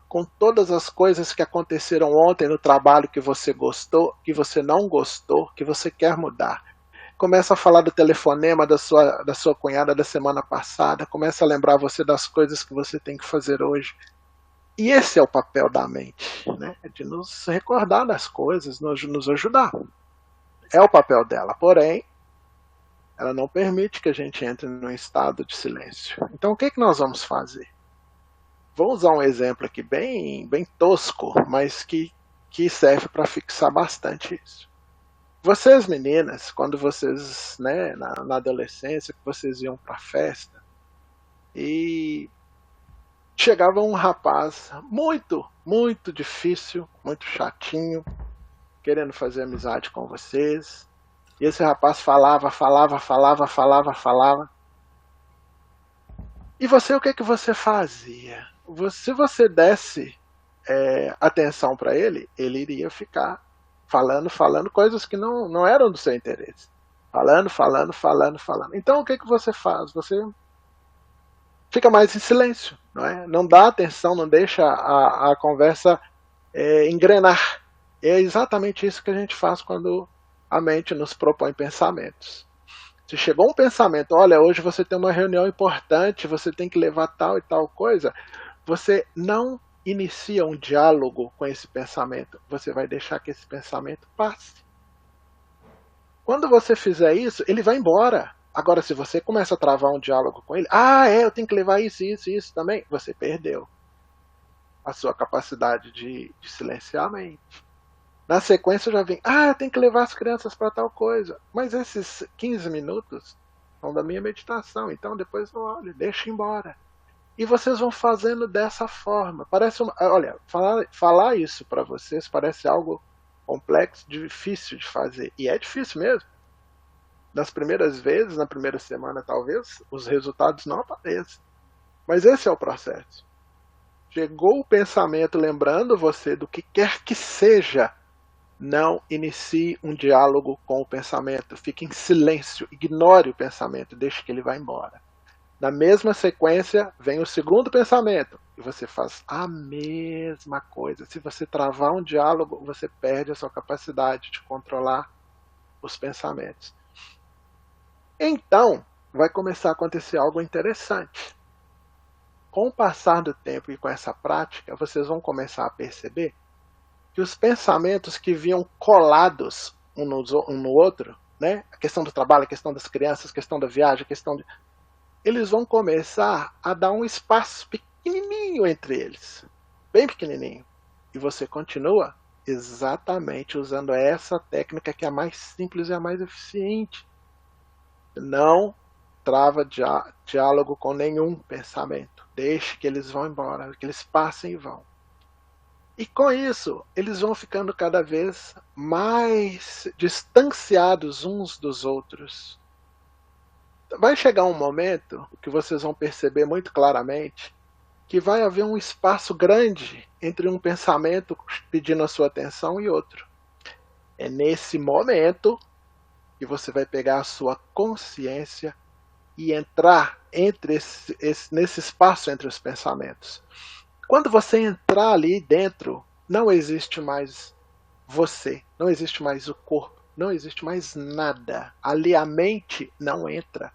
Com todas as coisas que aconteceram ontem no trabalho que você gostou, que você não gostou, que você quer mudar. Começa a falar do telefonema da sua cunhada da semana passada, começa a lembrar você das coisas que você tem que fazer hoje. E esse é o papel da mente, né? De nos recordar das coisas, nos ajudar. É o papel dela, porém, ela não permite que a gente entre num estado de silêncio. Então o que nós vamos fazer? Vou usar um exemplo aqui bem tosco, mas que serve para fixar bastante isso. Vocês meninas, quando vocês, né, na adolescência, que vocês iam para festa, e chegava um rapaz muito, muito difícil, muito chatinho, querendo fazer amizade com vocês. E esse rapaz falava. E você, o que você fazia? Se você desse atenção para ele, ele iria ficar falando coisas que não eram do seu interesse. Falando. Então o que você faz? Você fica mais em silêncio, não é? Não dá atenção, não deixa a conversa engrenar. É exatamente isso que a gente faz quando a mente nos propõe pensamentos. Se chegou um pensamento, olha, hoje você tem uma reunião importante, você tem que levar tal e tal coisa, você não inicia um diálogo com esse pensamento, você vai deixar que esse pensamento passe. Quando você fizer isso, ele vai embora. Agora, se você começa a travar um diálogo com ele, eu tenho que levar isso também, você perdeu a sua capacidade de silenciar a mente. Na sequência já vem, eu tenho que levar as crianças para tal coisa. Mas esses 15 minutos são da minha meditação, então depois não olhe, deixa embora. E vocês vão fazendo dessa forma. Olha, falar isso para vocês parece algo complexo, difícil de fazer. E é difícil mesmo. Nas primeiras vezes, na primeira semana talvez, os resultados não apareçam. Mas esse é o processo. Chegou o pensamento lembrando você do que quer que seja, não inicie um diálogo com o pensamento. Fique em silêncio, ignore o pensamento, deixe que ele vá embora. Na mesma sequência, vem o segundo pensamento, e você faz a mesma coisa. Se você travar um diálogo, você perde a sua capacidade de controlar os pensamentos. Então, vai começar a acontecer algo interessante. Com o passar do tempo e com essa prática, vocês vão começar a perceber que os pensamentos que vinham colados um no outro, né? A questão do trabalho, a questão das crianças, a questão da viagem, eles vão começar a dar um espaço pequenininho entre eles, bem pequenininho, e você continua exatamente usando essa técnica que é a mais simples e a mais eficiente. Não trava diálogo com nenhum pensamento. Deixe que eles vão embora, que eles passem e vão. E com isso, eles vão ficando cada vez mais distanciados uns dos outros. Vai chegar um momento que vocês vão perceber muito claramente que vai haver um espaço grande entre um pensamento pedindo a sua atenção e outro. É nesse momento que você vai pegar a sua consciência e entrar nesse espaço entre os pensamentos. Quando você entrar ali dentro, não existe mais você, não existe mais o corpo, não existe mais nada. Ali a mente não entra.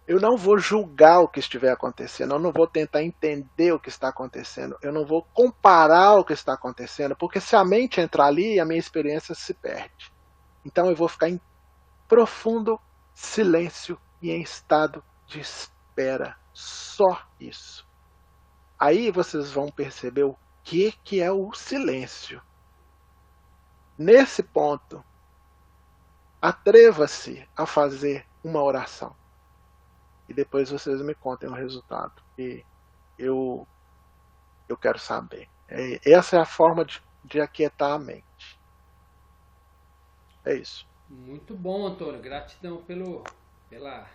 Eu não vou julgar o que estiver acontecendo, eu não vou tentar entender o que está acontecendo, eu não vou comparar o que está acontecendo, porque se a mente entrar ali, a minha experiência se perde. Então eu vou ficar em profundo silêncio e em estado de espera. Só isso. Aí vocês vão perceber o que é o silêncio. Nesse ponto, atreva-se a fazer uma oração. E depois vocês me contem o resultado. E eu quero saber. Essa é a forma de aquietar a mente. É isso. Muito bom, Antônio. Gratidão pela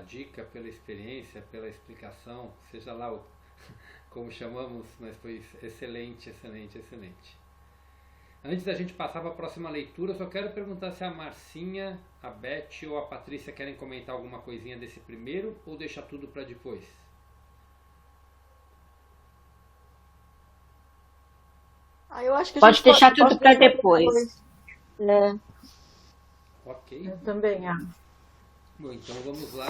dica, pela experiência, pela explicação, seja lá como chamamos, mas foi excelente, excelente, excelente. Antes da gente passar para a próxima leitura, eu só quero perguntar se a Marcinha, a Beth ou a Patrícia querem comentar alguma coisinha desse primeiro ou deixar tudo para depois? Eu acho que a Pode gente deixar tudo pode para deixar depois. Ok. Eu também acho. Bom, então vamos lá.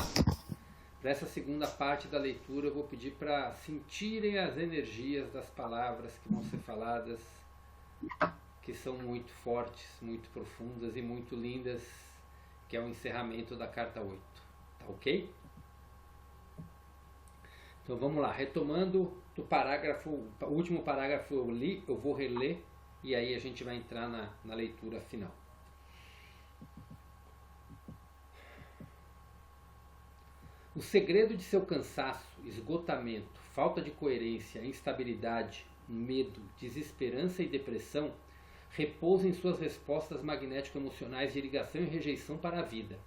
Para essa segunda parte da leitura, eu vou pedir para sentirem as energias das palavras que vão ser faladas, que são muito fortes, muito profundas e muito lindas, que é o encerramento da carta 8. Tá ok? Então vamos lá, retomando do parágrafo, o último parágrafo eu li, eu vou reler e aí a gente vai entrar na leitura final. O segredo de seu cansaço, esgotamento, falta de coerência, instabilidade, medo, desesperança e depressão repousa em suas respostas magnético-emocionais de ligação e rejeição para a vida,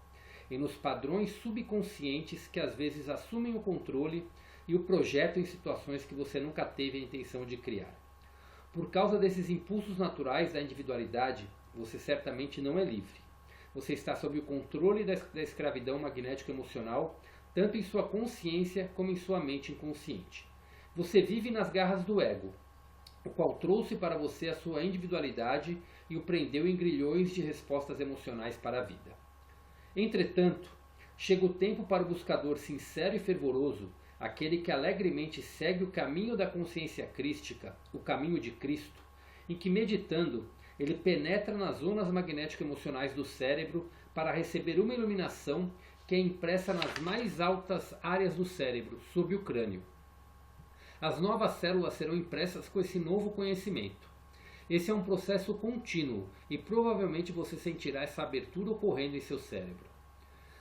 e nos padrões subconscientes que às vezes assumem o controle e o projetam em situações que você nunca teve a intenção de criar. Por causa desses impulsos naturais da individualidade, você certamente não é livre. Você está sob o controle da escravidão magnético-emocional, tanto em sua consciência como em sua mente inconsciente. Você vive nas garras do ego, o qual trouxe para você a sua individualidade e o prendeu em grilhões de respostas emocionais para a vida. Entretanto, chega o tempo para o buscador sincero e fervoroso, aquele que alegremente segue o caminho da consciência crística, o caminho de Cristo, em que, meditando, ele penetra nas zonas magnético-emocionais do cérebro para receber uma iluminação que é impressa nas mais altas áreas do cérebro, sob o crânio. As novas células serão impressas com esse novo conhecimento. Esse é um processo contínuo e provavelmente você sentirá essa abertura ocorrendo em seu cérebro.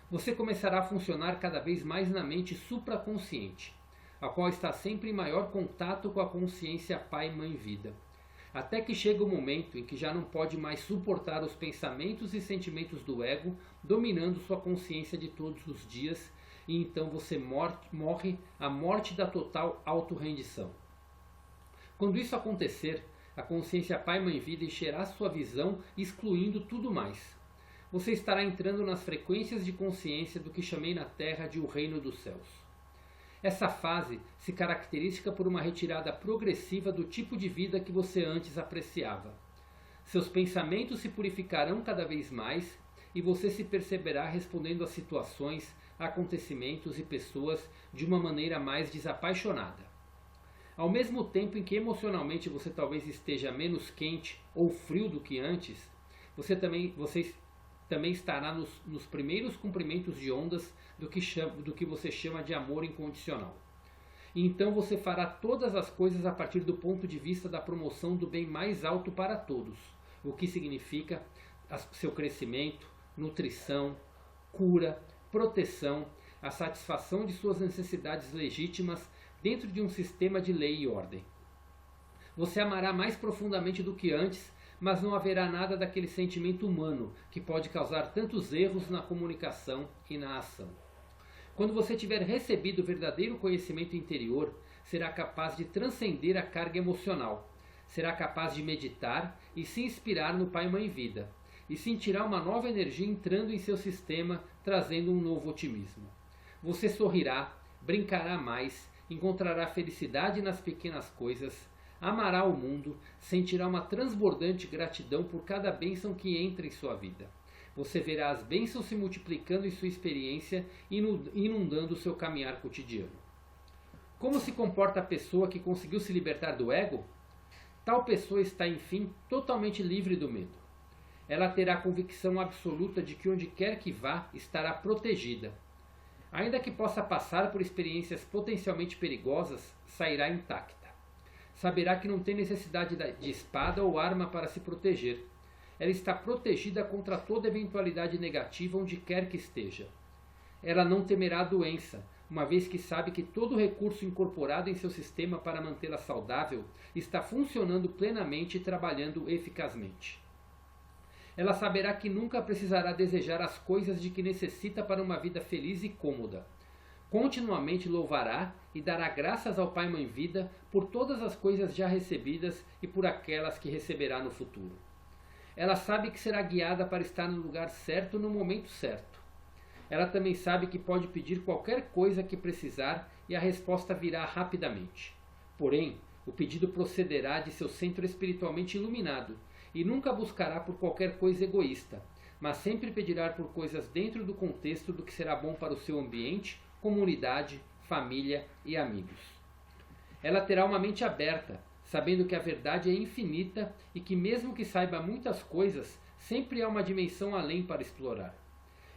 Você começará a funcionar cada vez mais na mente supraconsciente, a qual está sempre em maior contato com a consciência Pai, Mãe, Vida. Até que chega o momento em que já não pode mais suportar os pensamentos e sentimentos do ego dominando sua consciência de todos os dias, e então você morre a morte da total autorrendição. Quando isso acontecer, a consciência Pai, Mãe, Vida encherá sua visão, excluindo tudo mais. Você estará entrando nas frequências de consciência do que chamei na Terra de o Reino dos Céus. Essa fase se caracteriza por uma retirada progressiva do tipo de vida que você antes apreciava. Seus pensamentos se purificarão cada vez mais e você se perceberá respondendo a situações, acontecimentos e pessoas de uma maneira mais desapaixonada. Ao mesmo tempo em que emocionalmente você talvez esteja menos quente ou frio do que antes, você também estará nos primeiros comprimentos de ondas do que você chama de amor incondicional. E então você fará todas as coisas a partir do ponto de vista da promoção do bem mais alto para todos, o que significa seu crescimento, nutrição, cura, proteção, a satisfação de suas necessidades legítimas dentro de um sistema de lei e ordem. Você amará mais profundamente do que antes, mas não haverá nada daquele sentimento humano que pode causar tantos erros na comunicação e na ação. Quando você tiver recebido o verdadeiro conhecimento interior, será capaz de transcender a carga emocional, será capaz de meditar e se inspirar no Pai Mãe Vida, e sentirá uma nova energia entrando em seu sistema, trazendo um novo otimismo. Você sorrirá, brincará mais, encontrará felicidade nas pequenas coisas, amará o mundo, sentirá uma transbordante gratidão por cada bênção que entra em sua vida. Você verá as bênçãos se multiplicando em sua experiência e inundando o seu caminhar cotidiano. Como se comporta a pessoa que conseguiu se libertar do ego? Tal pessoa está, enfim, totalmente livre do medo. Ela terá a convicção absoluta de que onde quer que vá, estará protegida. Ainda que possa passar por experiências potencialmente perigosas, sairá intacta. Saberá que não tem necessidade de espada ou arma para se proteger. Ela está protegida contra toda eventualidade negativa onde quer que esteja. Ela não temerá a doença, uma vez que sabe que todo recurso incorporado em seu sistema para mantê-la saudável está funcionando plenamente e trabalhando eficazmente. Ela saberá que nunca precisará desejar as coisas de que necessita para uma vida feliz e cômoda. Continuamente louvará e dará graças ao Pai Mãe Vida por todas as coisas já recebidas e por aquelas que receberá no futuro. Ela sabe que será guiada para estar no lugar certo no momento certo. Ela também sabe que pode pedir qualquer coisa que precisar e a resposta virá rapidamente. Porém, o pedido procederá de seu centro espiritualmente iluminado e nunca buscará por qualquer coisa egoísta, mas sempre pedirá por coisas dentro do contexto do que será bom para o seu ambiente, comunidade, família e amigos. Ela terá uma mente aberta, sabendo que a verdade é infinita e que mesmo que saiba muitas coisas, sempre há uma dimensão além para explorar.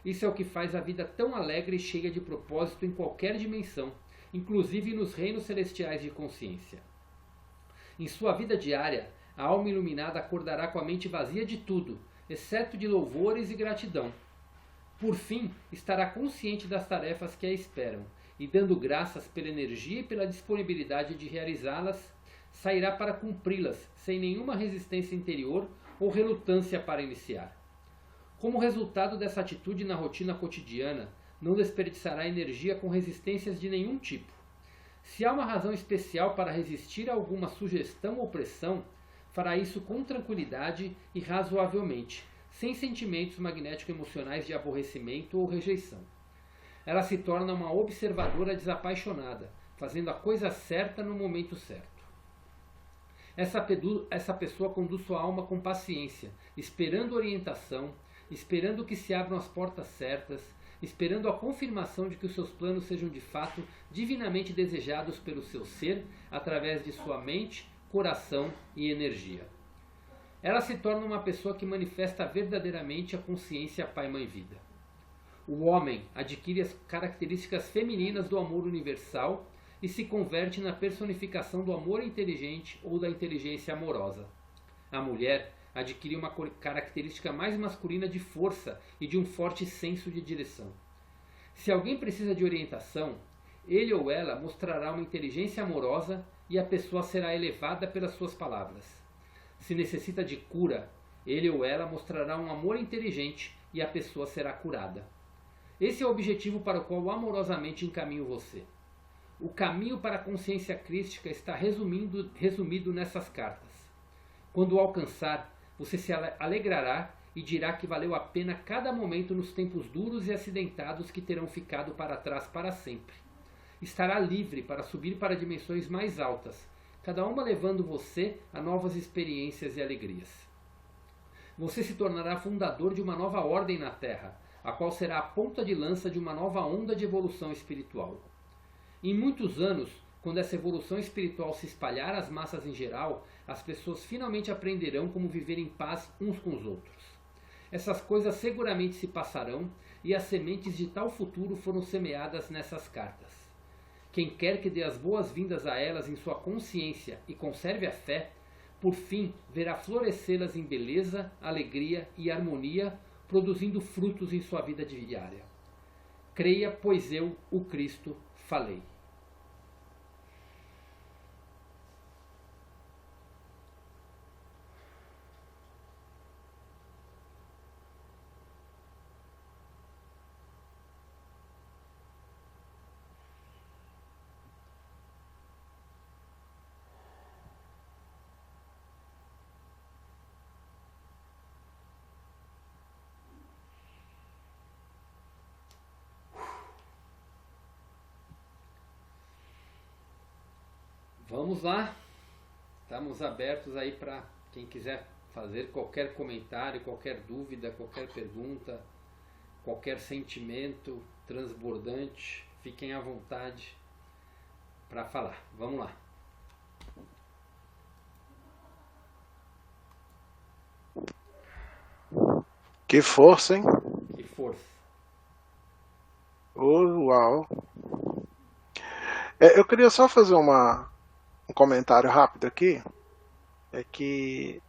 Isso é o que faz a vida tão alegre e cheia de propósito em qualquer dimensão, inclusive nos reinos celestiais de consciência. Em sua vida diária, a alma iluminada acordará com a mente vazia de tudo, exceto de louvores e gratidão. Por fim, estará consciente das tarefas que a esperam, e dando graças pela energia e pela disponibilidade de realizá-las, sairá para cumpri-las sem nenhuma resistência interior ou relutância para iniciar. Como resultado dessa atitude na rotina cotidiana, não desperdiçará energia com resistências de nenhum tipo. Se há uma razão especial para resistir a alguma sugestão ou pressão, fará isso com tranquilidade e razoavelmente, sem sentimentos magnético-emocionais de aborrecimento ou rejeição. Ela se torna uma observadora desapaixonada, fazendo a coisa certa no momento certo. Essa pessoa conduz sua alma com paciência, esperando orientação, esperando que se abram as portas certas, esperando a confirmação de que os seus planos sejam de fato divinamente desejados pelo seu ser, através de sua mente, coração e energia. Ela se torna uma pessoa que manifesta verdadeiramente a consciência Pai Mãe Vida. O homem adquire as características femininas do amor universal e se converte na personificação do amor inteligente ou da inteligência amorosa. A mulher adquire uma característica mais masculina de força e de um forte senso de direção. Se alguém precisa de orientação, ele ou ela mostrará uma inteligência amorosa e a pessoa será elevada pelas suas palavras. Se necessita de cura, ele ou ela mostrará um amor inteligente e a pessoa será curada. Esse é o objetivo para o qual amorosamente encaminho você. O caminho para a consciência crística está resumido nessas cartas. Quando o alcançar, você se alegrará e dirá que valeu a pena cada momento nos tempos duros e acidentados que terão ficado para trás para sempre. Estará livre para subir para dimensões mais altas, cada uma levando você a novas experiências e alegrias. Você se tornará fundador de uma nova ordem na Terra, a qual será a ponta de lança de uma nova onda de evolução espiritual. Em muitos anos, quando essa evolução espiritual se espalhar às massas em geral, as pessoas finalmente aprenderão como viver em paz uns com os outros. Essas coisas seguramente se passarão e as sementes de tal futuro foram semeadas nessas cartas. quem quer que dê as boas-vindas a elas em sua consciência e conserve a fé, por fim verá florescê-las em beleza, alegria e harmonia, produzindo frutos em sua vida diária. Creia, pois eu, o Cristo, falei. Vamos lá, estamos abertos aí para quem quiser fazer qualquer comentário, qualquer dúvida, qualquer pergunta, qualquer sentimento transbordante, fiquem à vontade para falar. Vamos lá. Que força, hein? Que força. Uau! Eu queria só fazer um comentário rápido aqui. É que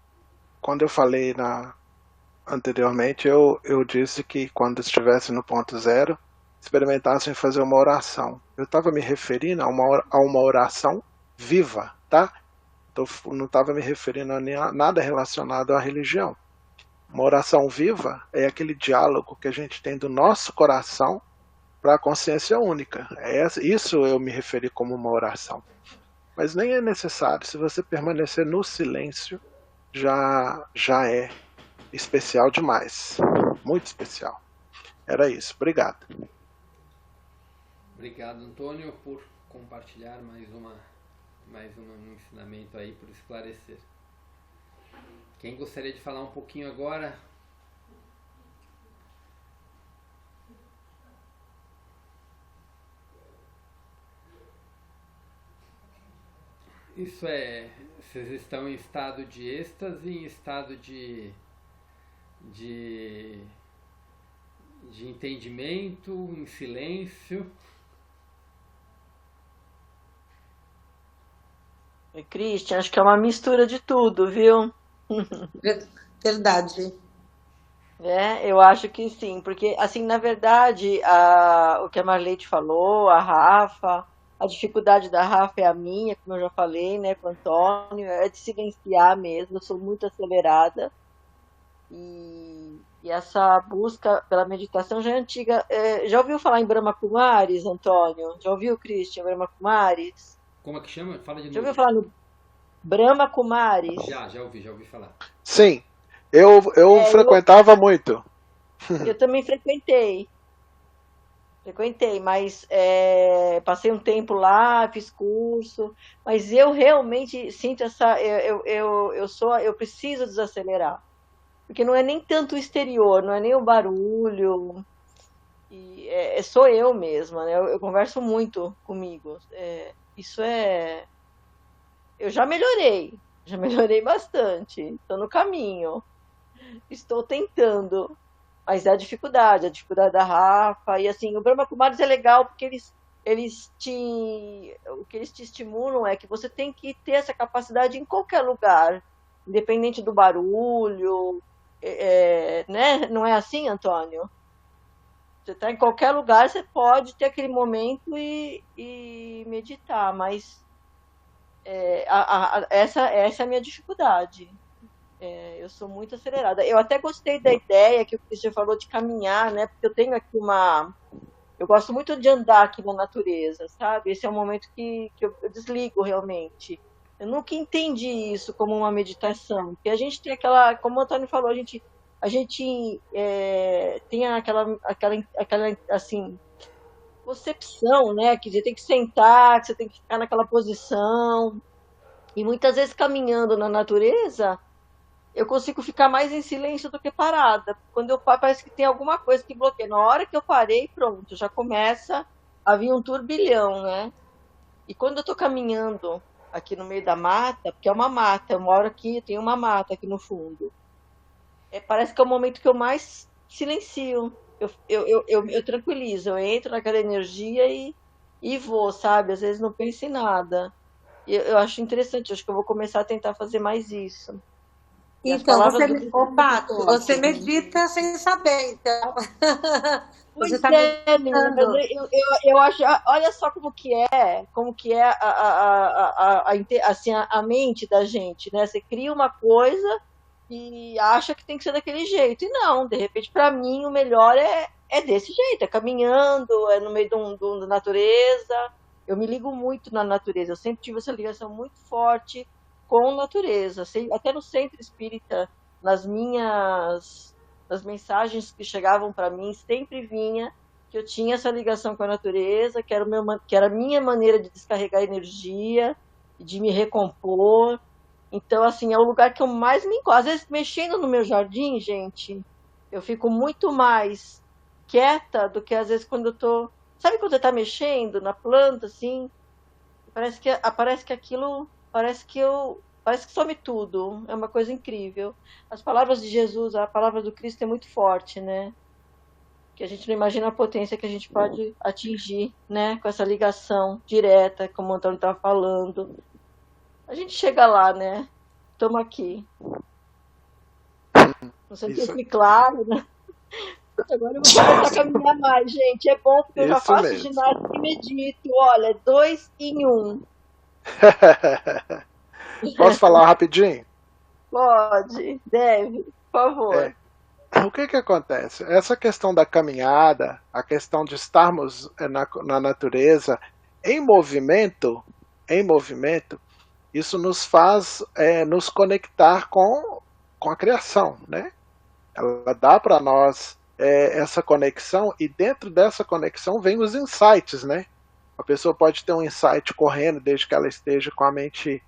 quando eu falei anteriormente, eu disse que quando estivesse no ponto zero, experimentassem fazer uma oração. Eu estava me referindo a uma oração viva, tá? Então, não estava me referindo a nada relacionado à religião. Uma oração viva é aquele diálogo que a gente tem do nosso coração para a consciência única. Isso eu me referi como uma oração. Mas nem é necessário. Se você permanecer no silêncio, já é especial demais. Muito especial. Era isso. Obrigado. Obrigado, Antônio, por compartilhar mais um ensinamento aí, por esclarecer. Quem gostaria de falar um pouquinho agora? Isso é, vocês estão em estado de êxtase, em estado de entendimento, em silêncio? Christian, acho que é uma mistura de tudo, viu? Verdade. Eu acho que sim, porque, assim, na verdade, o que a Marleide falou, a Rafa, a dificuldade da Rafa é a minha, como eu já falei, né, com o Antônio, é de silenciar mesmo, eu sou muito acelerada, e essa busca pela meditação já é antiga. Já ouviu falar em Brahma Kumaris, Antônio? Já ouviu, Christian, Brahma Kumaris? Como é que chama? Fala de novo. Já ouviu falar no Brahma Kumaris? Já ouvi falar. Sim, eu frequentava muito. Eu também frequentei, mas passei um tempo lá, fiz curso, mas eu realmente sinto eu preciso desacelerar, porque não é nem tanto o exterior, não é nem o barulho, sou eu mesma, né? Eu converso muito comigo, eu já melhorei bastante, estou no caminho, estou tentando. Mas é a dificuldade da Rafa. E assim, o Brahma Kumaris é legal porque o que eles te estimulam é que você tem que ter essa capacidade em qualquer lugar, independente do barulho, né? Não é assim, Antônio? Você está em qualquer lugar, você pode ter aquele momento e meditar, mas essa é a minha dificuldade. Eu sou muito acelerada. Eu até gostei da ideia que o Christian falou de caminhar, né? Porque eu tenho aqui eu gosto muito de andar aqui na natureza, sabe? Esse é um momento que eu desligo realmente. Eu nunca entendi isso como uma meditação. Porque a gente tem como o Antônio falou, a gente tem aquela assim, concepção, né? Que você tem que sentar, que você tem que ficar naquela posição. E muitas vezes caminhando na natureza, eu consigo ficar mais em silêncio do que parada. Quando eu paro, parece que tem alguma coisa que bloqueia. Na hora que eu parei, pronto, já começa a vir um turbilhão, né? E quando eu tô caminhando aqui no meio da mata, porque é uma mata, eu moro aqui, tem uma mata aqui no fundo. Parece que é o momento que eu mais silencio. Eu tranquilizo, eu entro naquela energia e e vou, sabe? Às vezes não penso em nada. E eu acho interessante, acho que eu vou começar a tentar fazer mais isso. E as Então, palavras do Cristo são muito Pato, fortes, você né? medita sem saber, então. Pois Você está é, menina, mas meditando. eu acho, olha só como que é assim, a mente da gente, né? Você cria uma coisa e acha que tem que ser daquele jeito. E não, de repente, para mim, o melhor é desse jeito, é caminhando, é no meio da natureza. Eu me ligo muito na natureza, eu sempre tive essa ligação muito forte com a natureza. Até no centro espírita, nas mensagens que chegavam para mim, sempre vinha que eu tinha essa ligação com a natureza, que era a minha maneira de descarregar energia, de me recompor. Então, assim, é o lugar que eu mais me encontro. Às vezes, mexendo no meu jardim, gente, eu fico muito mais quieta do que às vezes quando eu tô. Sabe quando você tá mexendo na planta, assim? Parece que aquilo. Parece que some tudo. É uma coisa incrível. As palavras de Jesus, a palavra do Cristo é muito forte, né? Que a gente não imagina a potência que a gente pode atingir, né? Com essa ligação direta, como o Antônio estava falando. A gente chega lá, né? Estamos aqui. Não sei se Isso, foi claro, né? Agora eu vou começar a caminhar mais, gente. É bom porque eu já isso faço mesmo. ginástica e medito. Olha, 2 em 1. Posso falar rapidinho? Pode, deve, por favor. O que que acontece? Essa questão da caminhada, a questão de estarmos na natureza em movimento, isso nos faz nos conectar com a criação, né? Ela dá para nós essa conexão e dentro dessa conexão vem os insights, né? A pessoa pode ter um insight correndo desde que ela esteja com a mente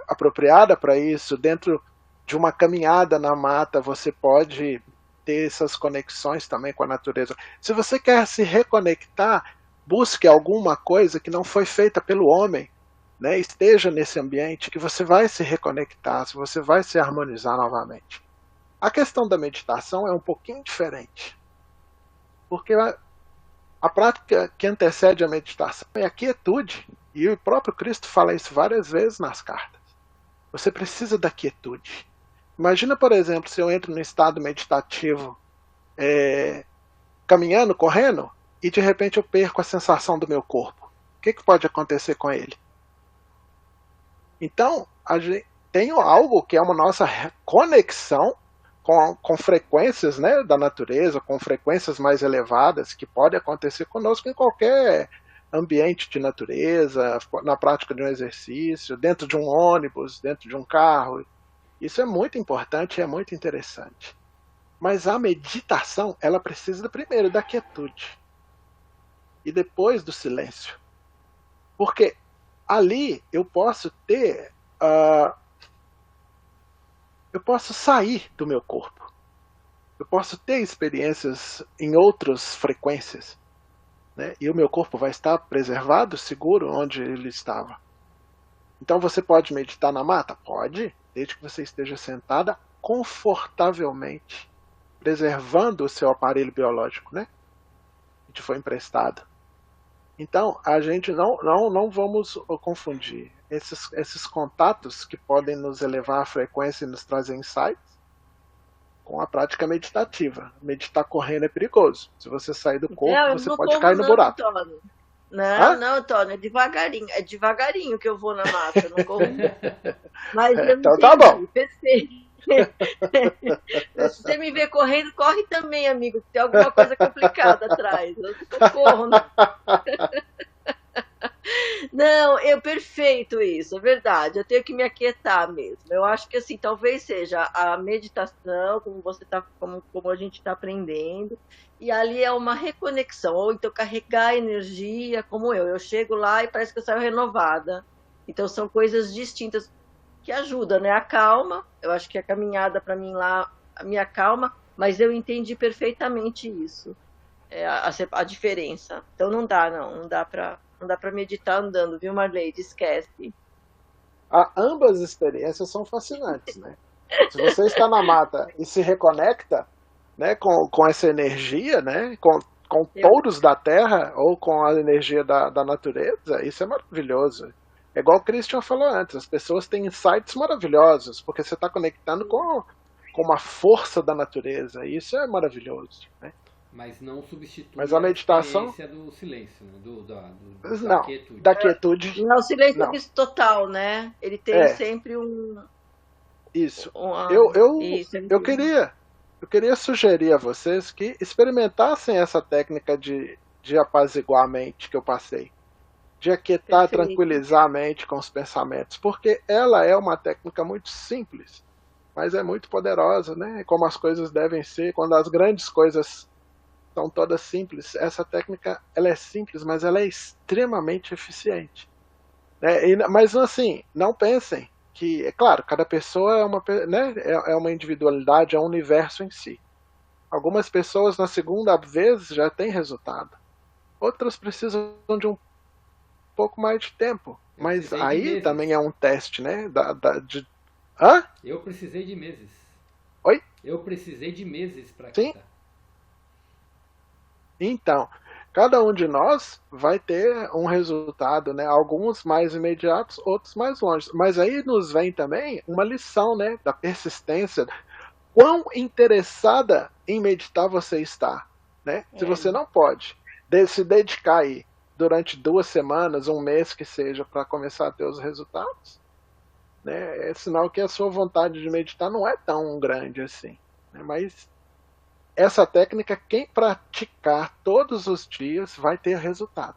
apropriada para isso. Dentro de uma caminhada na mata, você pode ter essas conexões também com a natureza. Se você quer se reconectar, busque alguma coisa que não foi feita pelo homem, né? Esteja nesse ambiente que você vai se reconectar, você vai se harmonizar novamente. A questão da meditação é um pouquinho diferente, porque a prática que antecede a meditação é a quietude, e o próprio Cristo fala isso várias vezes nas cartas. Você precisa da quietude. Imagina, por exemplo, se eu entro no estado meditativo caminhando, correndo, e de repente eu perco a sensação do meu corpo. O que pode acontecer com ele? Então, a gente tem algo que é uma nossa conexão com frequências, né, da natureza, com frequências mais elevadas, que pode acontecer conosco em qualquer ambiente de natureza, na prática de um exercício, dentro de um ônibus, dentro de um carro. Isso é muito importante e é muito interessante. Mas a meditação, ela precisa primeiro da quietude e depois do silêncio. Porque ali eu posso ter eu posso sair do meu corpo. Eu posso ter experiências em outras frequências, né? E o meu corpo vai estar preservado, seguro, onde ele estava. Então você pode meditar na mata? Pode, desde que você esteja sentada confortavelmente, preservando o seu aparelho biológico, né? Que te foi emprestado. Então, a gente não vamos confundir esses contatos que podem nos elevar à frequência e nos trazer insights com a prática meditativa. Meditar correndo é perigoso. Se você sair do corpo, Eu você não pode corro cair no não, buraco. Antônio. Não, Hã? não, Antônio, é devagarinho. É devagarinho que eu vou na mata, eu não corro não. Mas eu Então tá bom. entendi, perfeito. Se você me ver correndo, corre também, amigo, que tem alguma coisa complicada atrás. Eu não corro, não. Não, perfeito isso, é verdade. Eu tenho que me aquietar mesmo. Eu acho que assim, talvez seja a meditação, como você tá, como a gente está aprendendo, e ali é uma reconexão, ou então carregar a energia, como eu chego lá e parece que eu saio renovada. Então são coisas distintas que ajudam, né? A calma, eu acho que a caminhada para mim lá me acalma, mas eu entendi perfeitamente isso, a diferença. Então não dá para meditar andando, viu, Marleide? Esquece. Ambas experiências são fascinantes, né? Se você está na mata e se reconecta, né, com essa energia, né, com com touros da terra ou com a energia da natureza, isso é maravilhoso. É igual o Christian falou antes, as pessoas têm insights maravilhosos, porque você está conectando com uma força da natureza, e isso é maravilhoso, né? Mas não substitui Mas a meditação, experiência do silêncio, né? não, quietude. da quietude, Não, o silêncio não. total, né? Ele tem É. sempre Isso. uma. Eu ele tem- queria sugerir a vocês que experimentassem essa técnica de apaziguar a mente que eu passei. De aquietar, Perfeito. tranquilizar a mente com os pensamentos. Porque ela é uma técnica muito simples, mas é muito poderosa, né? Como as coisas devem ser, quando as grandes coisas são todas simples. Essa técnica, ela é simples, mas ela é extremamente eficiente. Né? Mas assim, não pensem que, é claro, cada pessoa é né, é uma individualidade, é um universo em si. Algumas pessoas na segunda vez já têm resultado. Outras precisam de um pouco mais de tempo. Eu Mas precisei de aí meses. também é um teste, né? Hã? Eu precisei de meses. Oi? Eu precisei de meses para Sim. quitar. Então, cada um de nós vai ter um resultado, né? Alguns mais imediatos, outros mais longe. Mas aí nos vem também uma lição, né? Da persistência. Quão interessada em meditar você está, né? Se você não pode se dedicar aí durante 2 semanas, um mês que seja, para começar a ter os resultados, né? É sinal que a sua vontade de meditar não é tão grande assim, né? Mas essa técnica, quem praticar todos os dias vai ter resultado.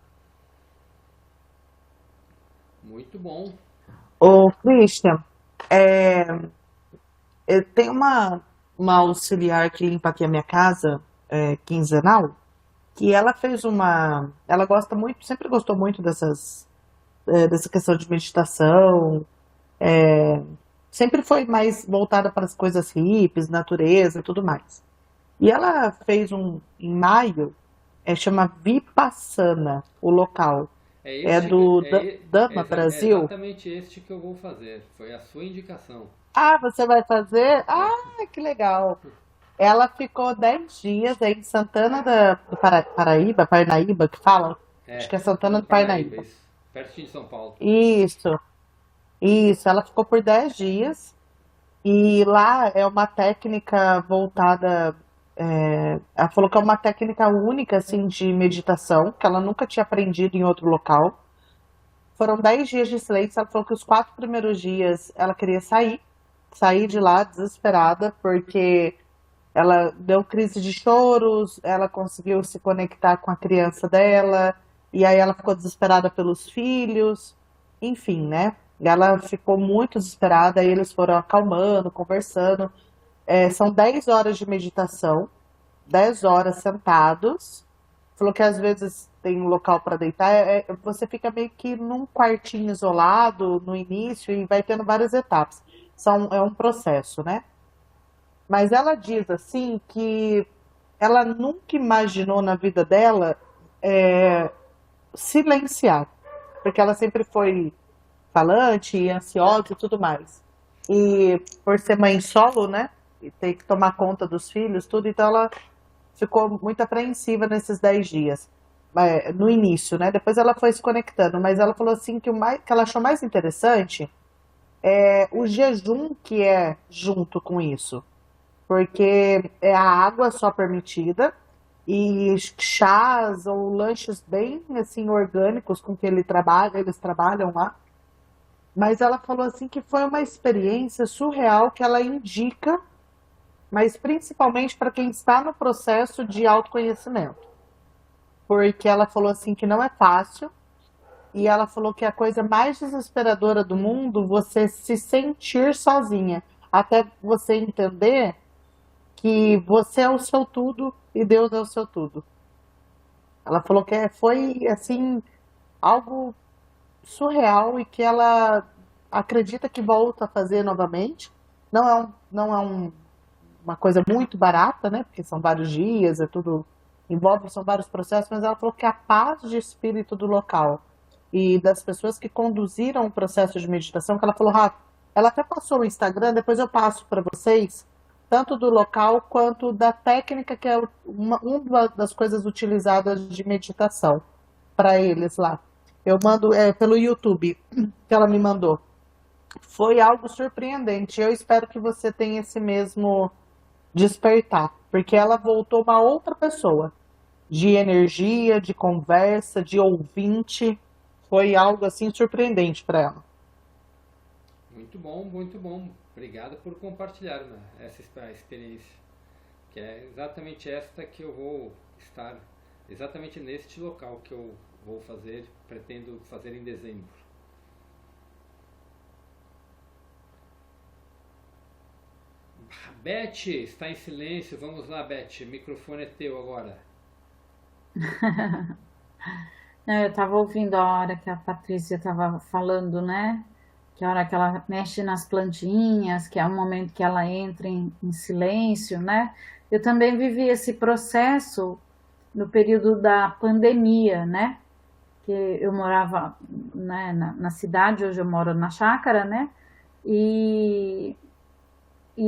Muito bom. Ô, Christian, eu tenho uma auxiliar que limpa aqui a minha casa, quinzenal, que ela fez ela gosta muito, sempre gostou muito dessa questão de meditação, sempre foi mais voltada para as coisas hippies, natureza e tudo mais. E ela fez em maio, chama Vipassana, o local. É do Dama Brasil. É exatamente este que eu vou fazer. Foi a sua indicação. Ah, você vai fazer? Ah, que legal. Ela ficou 10 dias aí em Santana do Parnaíba, que fala? Acho que é Santana do Parnaíba. Isso. Pertinho de São Paulo. Isso. Ela ficou por 10 dias. E lá é uma técnica voltada. Ela falou que é uma técnica única assim, de meditação, que ela nunca tinha aprendido em outro local. Foram 10 dias de silêncio. Ela falou que os 4 primeiros dias ela queria sair de lá desesperada, porque ela deu crise de choros, ela conseguiu se conectar com a criança dela, e aí ela ficou desesperada pelos filhos, enfim, né? Ela ficou muito desesperada, aí eles foram acalmando, conversando. São 10 horas de meditação, 10 horas sentados. Falou que às vezes tem um local para deitar, você fica meio que num quartinho isolado no início e vai tendo várias etapas. É um processo, né? Mas ela diz assim que ela nunca imaginou na vida dela silenciar, porque ela sempre foi falante, ansiosa e tudo mais. E por ser mãe solo, né? E ter que tomar conta dos filhos, tudo, então ela ficou muito apreensiva nesses 10 dias. No início, né? Depois ela foi se conectando, mas ela falou assim que que ela achou mais interessante é o jejum que é junto com isso. Porque é a água só permitida e chás ou lanches bem assim orgânicos com que eles trabalham lá. Mas ela falou assim que foi uma experiência surreal que ela indica, mas principalmente para quem está no processo de autoconhecimento. Porque ela falou assim que não é fácil, e ela falou que a coisa mais desesperadora do mundo é você se sentir sozinha, até você entender que você é o seu tudo e Deus é o seu tudo. Ela falou que foi assim algo surreal e que ela acredita que volta a fazer novamente. Não é uma coisa muito barata, né? Porque são vários dias, são vários processos, mas ela falou que a paz de espírito do local e das pessoas que conduziram o processo de meditação, que ela falou, ela até passou o Instagram, depois eu passo para vocês, tanto do local quanto da técnica, que é uma das coisas utilizadas de meditação para eles lá. Eu mando pelo YouTube que ela me mandou. Foi algo surpreendente. Eu espero que você tenha esse mesmo despertar, porque ela voltou uma outra pessoa, de energia, de conversa, de ouvinte. Foi algo assim surpreendente para ela. Muito bom, muito bom. Obrigado por compartilhar, né, essa experiência. Que é exatamente esta que eu vou estar, exatamente neste local que eu vou fazer, pretendo fazer em dezembro. Beth, está em silêncio. Vamos lá, Beth. O microfone é teu agora. Não, eu estava ouvindo a hora que a Patrícia estava falando, né? Que a hora que ela mexe nas plantinhas, que é o momento que ela entra em silêncio, né? Eu também vivi esse processo no período da pandemia, né? Que eu morava, né, na cidade, hoje eu moro na chácara, né? E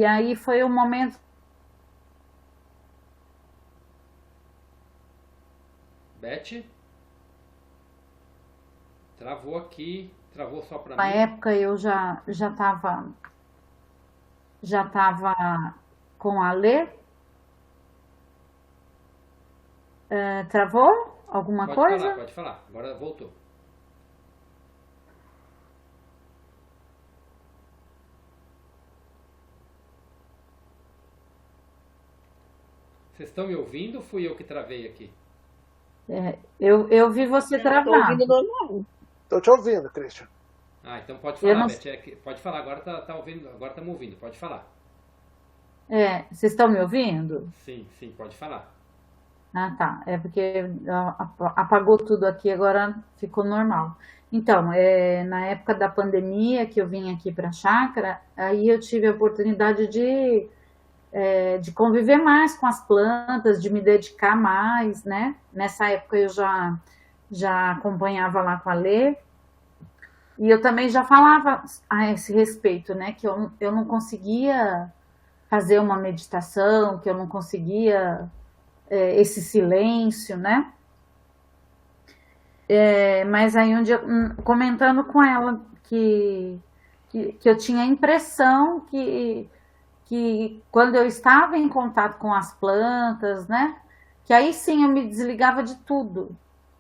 aí foi um momento. Beth? Travou aqui. Travou só para Na mim. época eu já tava com a Lê. Travou alguma Pode coisa? falar, pode falar. Agora voltou. Vocês estão me ouvindo ou fui eu que travei aqui? Eu vi você Estou travar. ouvindo normal. Tô te ouvindo, Christian. Ah, então pode Eu falar, não- Beth. Pode falar, agora tá ouvindo, agora estamos ouvindo, pode falar. Vocês estão me ouvindo? Sim, sim, pode falar. Ah, tá. É porque apagou tudo aqui, agora ficou normal. Então, na época da pandemia que eu vim aqui para a chácara, aí eu tive a oportunidade de conviver mais com as plantas, de me dedicar mais, né? Nessa época eu já acompanhava lá com a Lê, e eu também já falava a esse respeito, né? Que eu não conseguia fazer uma meditação, que eu não conseguia esse silêncio, né? Mas aí um dia, comentando com ela que eu tinha a impressão que quando eu estava em contato com as plantas, né? Que aí sim eu me desligava de tudo,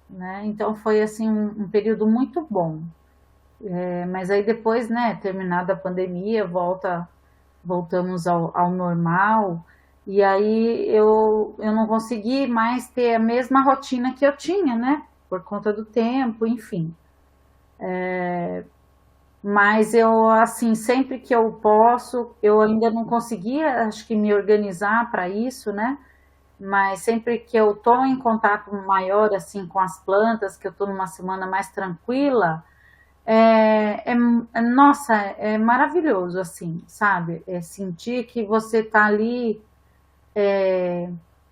né? Então foi assim um período muito bom. Mas aí depois, né? Terminada a pandemia, voltamos ao normal. E aí eu não consegui mais ter a mesma rotina que eu tinha, né? Por conta do tempo, enfim. Mas eu, assim, sempre que eu posso, eu ainda não conseguia, acho que me organizar para isso, né? Mas sempre que eu estou em contato maior, assim, com as plantas, que eu estou numa semana mais tranquila, nossa, é maravilhoso, assim, sabe? É sentir que você está ali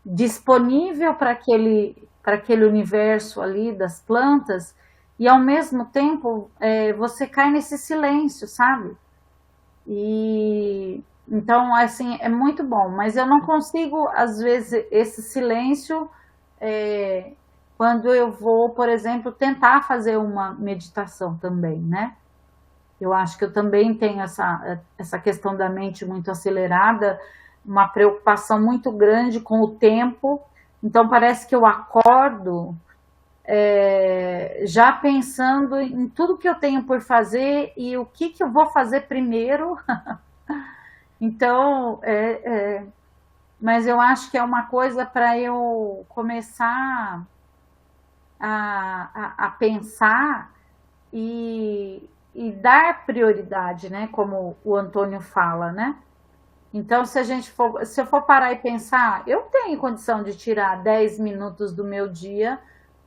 disponível para aquele universo ali das plantas, e ao mesmo tempo você cai nesse silêncio, sabe? E então, assim, é muito bom, mas eu não consigo, às vezes, esse silêncio quando eu vou, por exemplo, tentar fazer uma meditação também, né? Eu acho que eu também tenho essa questão da mente muito acelerada, uma preocupação muito grande com o tempo, então parece que eu acordo já pensando em tudo que eu tenho por fazer e o que eu vou fazer primeiro. Então, mas eu acho que é uma coisa para eu começar a pensar e dar prioridade, né? Como o Antônio fala, né? Então, se eu for parar e pensar, eu tenho condição de tirar 10 minutos do meu dia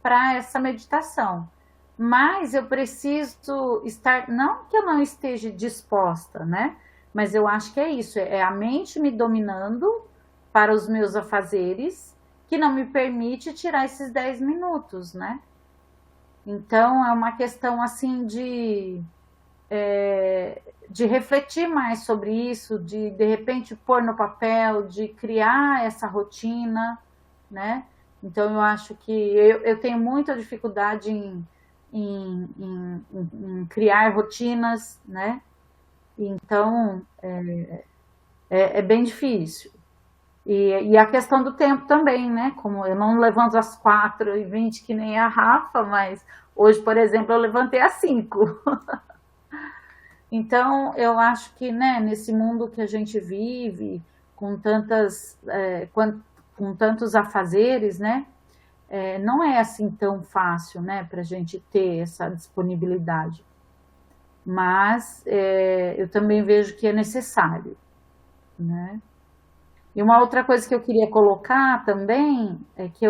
para essa meditação, mas eu preciso estar, não que eu não esteja disposta, né? Mas eu acho que é isso, é a mente me dominando para os meus afazeres, que não me permite tirar esses 10 minutos, né? Então, é uma questão, assim, de refletir mais sobre isso, de repente pôr no papel, de criar essa rotina, né? Então eu acho que eu tenho muita dificuldade em criar rotinas, né? Então é bem difícil. E a questão do tempo também, né? Como eu não levanto às 4h20 que nem a Rafa, mas hoje, por exemplo, eu levantei às 5. Então, eu acho que, né, nesse mundo que a gente vive, com tantos afazeres, né, não é assim tão fácil, né, para a gente ter essa disponibilidade. Mas eu também vejo que é necessário, né? E uma outra coisa que eu queria colocar também é que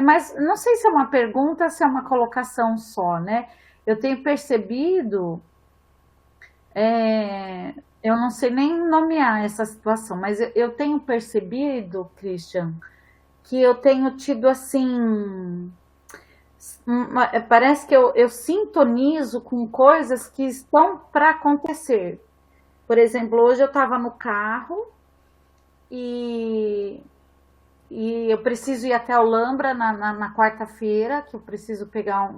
mais, não sei se é uma pergunta, se é uma colocação só, né? Eu tenho percebido, eu não sei nem nomear essa situação, mas eu tenho percebido, Christian, que eu tenho tido assim, parece que eu sintonizo com coisas que estão para acontecer. Por exemplo, hoje eu estava no carro e eu preciso ir até Olambra na quarta-feira, que eu preciso pegar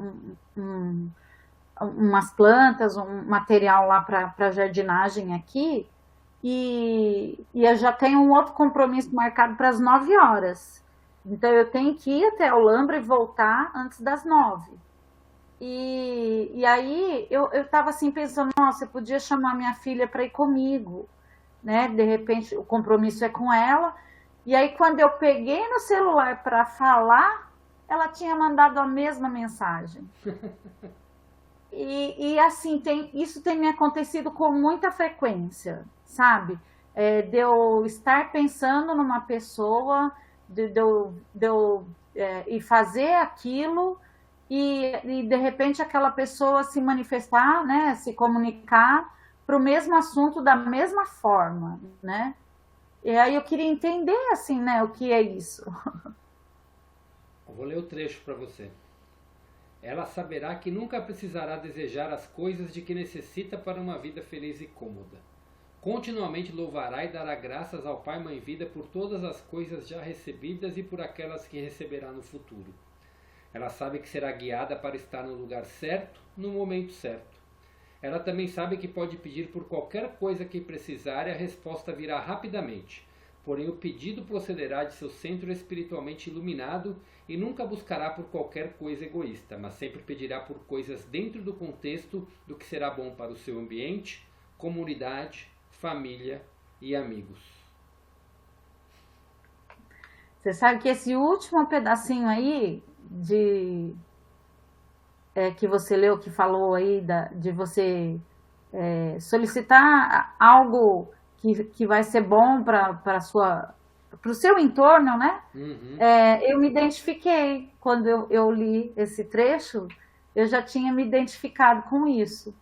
umas plantas, um material lá para jardinagem aqui, e eu já tenho um outro compromisso marcado para as 9h. Então eu tenho que ir até Olambra e voltar antes das 9h. E aí eu estava assim pensando, nossa, eu podia chamar minha filha para ir comigo, né? De repente o compromisso é com ela. E aí quando eu peguei no celular para falar, ela tinha mandado a mesma mensagem. E assim, isso tem me acontecido com muita frequência, sabe? De eu estar pensando numa pessoa, de eu ir fazer aquilo e de repente aquela pessoa se manifestar, né? Se comunicar para o mesmo assunto da mesma forma, né? E aí eu queria entender, assim, né? O que é isso. Eu vou ler o trecho para você. Ela saberá que nunca precisará desejar as coisas de que necessita para uma vida feliz e cômoda. Continuamente louvará e dará graças ao Pai Mãe Vida por todas as coisas já recebidas e por aquelas que receberá no futuro. Ela sabe que será guiada para estar no lugar certo, no momento certo. Ela também sabe que pode pedir por qualquer coisa que precisar e a resposta virá rapidamente. Porém, o pedido procederá de seu centro espiritualmente iluminado e nunca buscará por qualquer coisa egoísta, mas sempre pedirá por coisas dentro do contexto do que será bom para o seu ambiente, comunidade, família e amigos. Você sabe que esse último pedacinho aí que você leu, que falou aí de você solicitar algo que vai ser bom para o seu entorno, né? Uhum. Eu me identifiquei quando eu li esse trecho, eu já tinha me identificado com isso.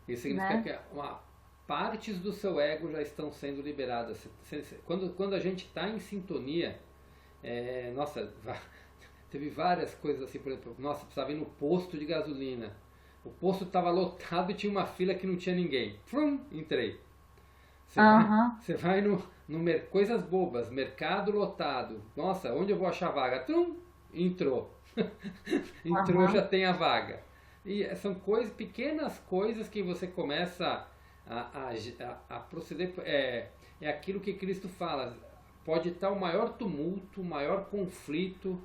Isso significa, né, que partes do seu ego já estão sendo liberadas. Quando a gente está em sintonia, nossa, teve várias coisas assim, por exemplo, nossa, precisava ir no posto de gasolina. O posto estava lotado e tinha uma fila que não tinha ninguém. Frum, entrei. Você vai no coisas bobas, mercado lotado. Nossa, onde eu vou achar vaga? Entrou. Entrou, já tem a vaga. E são pequenas coisas que você começa a proceder. É aquilo que Cristo fala. Pode estar o maior tumulto, o maior conflito,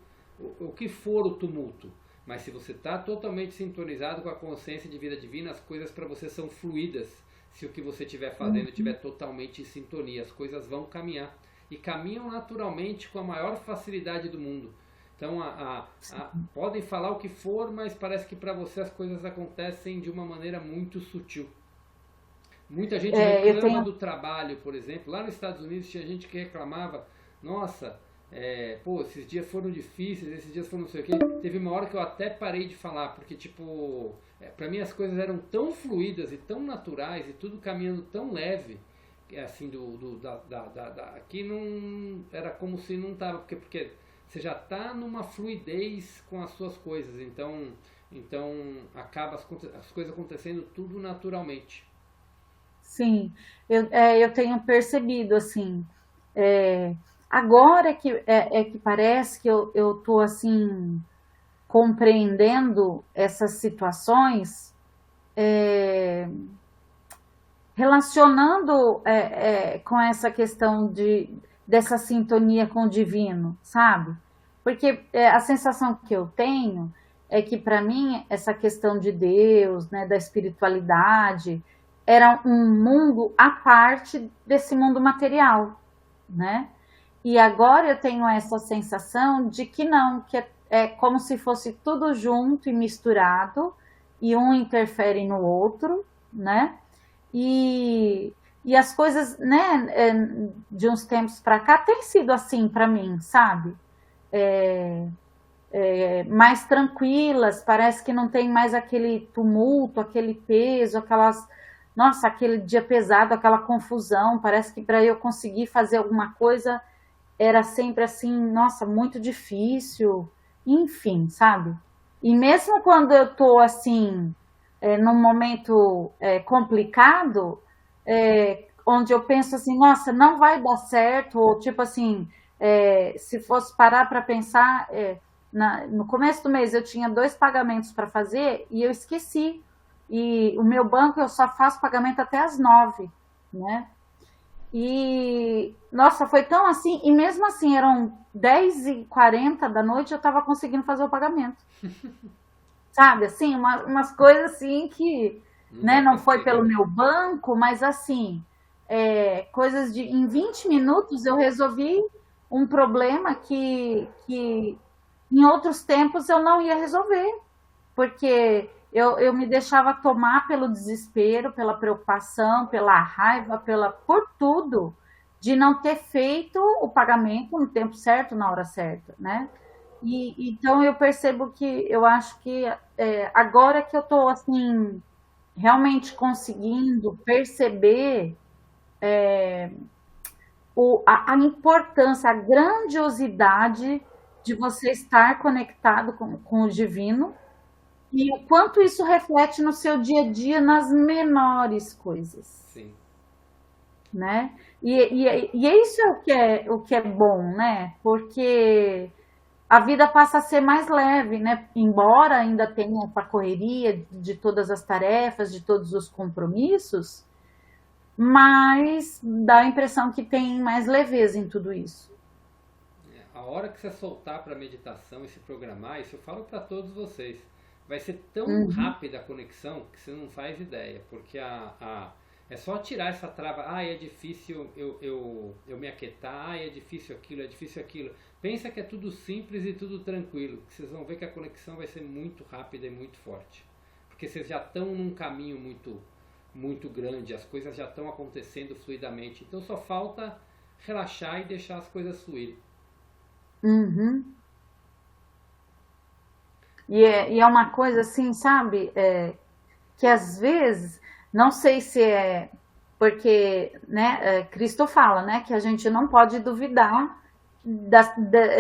o que for o tumulto. Mas se você está totalmente sintonizado com a consciência de vida divina, as coisas para você são fluídas. Se o que você estiver fazendo estiver totalmente em sintonia, as coisas vão caminhar. E caminham naturalmente com a maior facilidade do mundo. Então, podem falar o que for, mas parece que para você as coisas acontecem de uma maneira muito sutil. Muita gente reclama do trabalho, por exemplo. Lá nos Estados Unidos tinha gente que reclamava, nossa, esses dias foram difíceis, esses dias foram não sei o quê. Teve uma hora que eu até parei de falar, porque tipo, para mim as coisas eram tão fluídas e tão naturais e tudo caminhando tão leve, assim, que não era como se não estava, porque você já está numa fluidez com as suas coisas. Então Então acaba as coisas acontecendo tudo naturalmente. Sim, eu tenho percebido, assim, agora que parece que eu tô, assim, compreendendo essas situações, relacionando com essa questão dessa sintonia com o divino, sabe? Porque a sensação que eu tenho é que, para mim, essa questão de Deus, né, da espiritualidade, era um mundo à parte desse mundo material, né? E agora eu tenho essa sensação de que não, que é como se fosse tudo junto e misturado, e um interfere no outro, né? E as coisas, né, de uns tempos para cá, tem sido assim para mim, sabe? Mais tranquilas, parece que não tem mais aquele tumulto, aquele peso, nossa, aquele dia pesado, aquela confusão, parece que para eu conseguir fazer alguma coisa era sempre assim, nossa, muito difícil, enfim, sabe? E mesmo quando eu tô assim, num momento complicado, onde eu penso assim, nossa, não vai dar certo, ou tipo assim, se fosse parar para pensar, no começo do mês eu tinha 2 pagamentos para fazer e eu esqueci. E o meu banco eu só faço pagamento até às 9, né? E, nossa, foi tão assim, e mesmo assim eram 10h40 da noite, eu estava conseguindo fazer o pagamento. Sabe, assim, umas coisas assim que, né, não foi pelo meu banco, mas assim, coisas em 20 minutos eu resolvi um problema que em outros tempos eu não ia resolver, porque eu me deixava tomar pelo desespero, pela preocupação, pela raiva, por tudo, de não ter feito o pagamento no tempo certo, na hora certa, né? Então eu percebo que, eu acho que agora que eu estou assim, realmente conseguindo perceber a importância, a grandiosidade de você estar conectado com o divino, e o quanto isso reflete no seu dia a dia, nas menores coisas. Sim. Né? E isso é o que é bom, né? Porque a vida passa a ser mais leve, né? Embora ainda tenha essa correria de todas as tarefas, de todos os compromissos, mas dá a impressão que tem mais leveza em tudo isso. A hora que você soltar para meditação e se programar, isso eu falo para todos vocês, vai ser tão rápida a conexão que você não faz ideia, porque é só tirar essa trava, é difícil eu me aquietar, é difícil aquilo. Pensa que é tudo simples e tudo tranquilo, que vocês vão ver que a conexão vai ser muito rápida e muito forte, porque vocês já estão num caminho muito, muito grande, as coisas já estão acontecendo fluidamente, então só falta relaxar e deixar as coisas fluírem. E é uma coisa assim, sabe, que às vezes, não sei se é porque, né, Cristo fala, né, que a gente não pode duvidar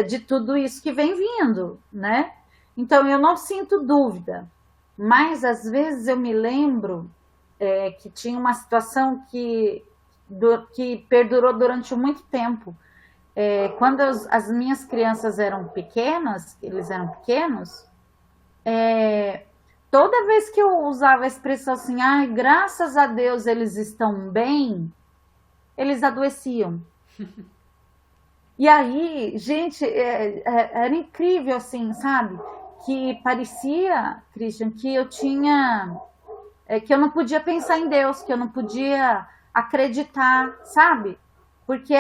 de tudo isso que vem vindo, né? Então eu não sinto dúvida, mas às vezes eu me lembro que tinha uma situação que perdurou durante muito tempo. Quando as minhas crianças eram pequenas, eles eram pequenos, toda vez que eu usava a expressão assim, graças a Deus eles estão bem, eles adoeciam. E aí, gente, era incrível, assim, sabe? Que parecia, Christian, que eu tinha... que eu não podia pensar em Deus, que eu não podia acreditar, sabe? Porque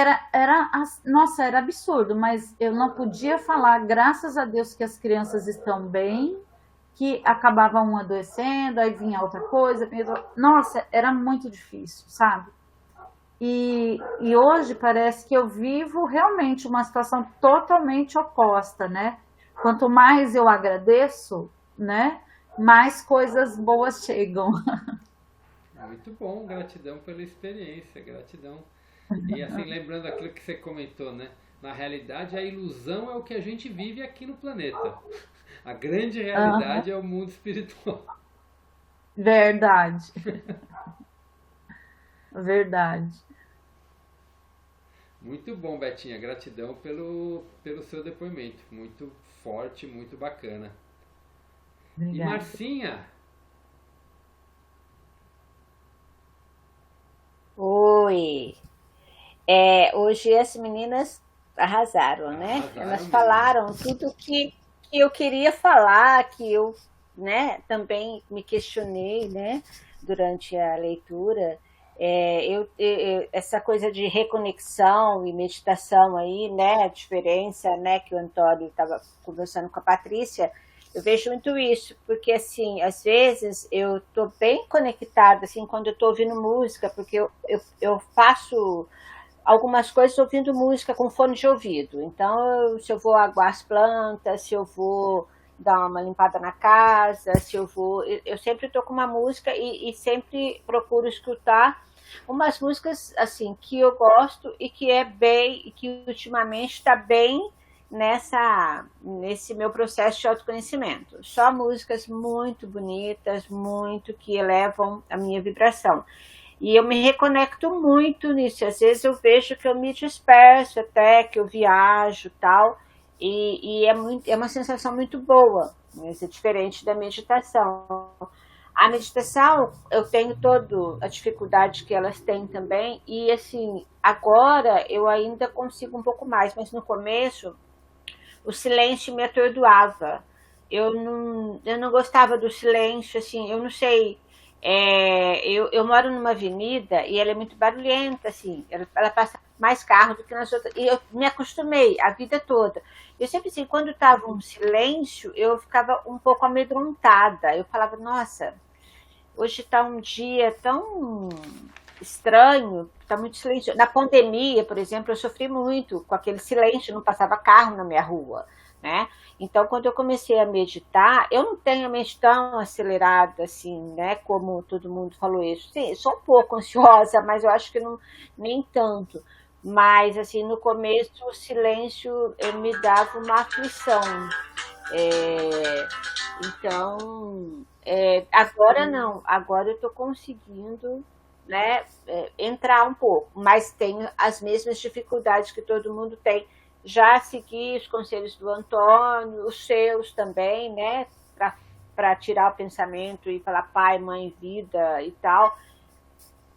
nossa, era absurdo, mas eu não podia falar, graças a Deus que as crianças estão bem, que acabava um adoecendo, aí vinha outra coisa. Nossa, era muito difícil, sabe? E hoje parece que eu vivo realmente uma situação totalmente oposta, né? Quanto mais eu agradeço, né, mais coisas boas chegam. Muito bom, gratidão pela experiência, gratidão. E assim, lembrando aquilo que você comentou, né? Na realidade, a ilusão é o que a gente vive aqui no planeta. A grande Aham, realidade é o mundo espiritual. verdade, verdade. Muito bom, Betinha. Gratidão pelo seu depoimento. Muito forte, muito bacana. E Obrigada. Marcinha, Oi. Hoje as meninas arrasaram, né? arrasaram Elas mesmo. falaram tudo que eu queria falar, que eu, né, também me questionei, né, durante a leitura. Essa coisa de reconexão e meditação aí, né, a diferença, né, que o Antônio estava conversando com a Patrícia, eu vejo muito isso, porque assim, às vezes eu estou bem conectada, assim, quando eu estou ouvindo música, porque eu faço algumas coisas ouvindo música com fone de ouvido. Então, se eu vou aguar as plantas, se eu vou dar uma limpada na casa, se eu vou. Eu sempre estou com uma música e sempre procuro escutar umas músicas assim que eu gosto e que é bem, e que ultimamente está bem nesse meu processo de autoconhecimento. Só músicas muito bonitas, muito que elevam a minha vibração. E eu me reconecto muito nisso. Às vezes eu vejo que eu me disperso até, que eu viajo e tal. E é uma sensação muito boa, mas é diferente da meditação. A meditação, eu tenho toda a dificuldade que elas têm também. E assim, agora eu ainda consigo um pouco mais, mas no começo o silêncio me atordoava. Eu não gostava do silêncio, assim, eu não sei. Eu moro numa avenida e ela é muito barulhenta, assim, ela passa mais carro do que nas outras. E eu me acostumei a vida toda. Eu sempre assim, quando estava um silêncio, eu ficava um pouco amedrontada. Eu falava, nossa, hoje está um dia tão estranho, está muito silencioso. Na pandemia, por exemplo, eu sofri muito com aquele silêncio, não passava carro na minha rua, né? Então, quando eu comecei a meditar, eu não tenho a mente tão acelerada assim, né? Como todo mundo falou isso. Sim, sou um pouco ansiosa, mas eu acho que não, nem tanto. Mas, assim, no começo, o silêncio me dava uma aflição. É, então, agora não. Agora eu estou conseguindo, né, entrar um pouco, mas tenho as mesmas dificuldades que todo mundo tem. Já segui os conselhos do Antônio, os seus também, né, para tirar o pensamento e falar pai, mãe, vida e tal.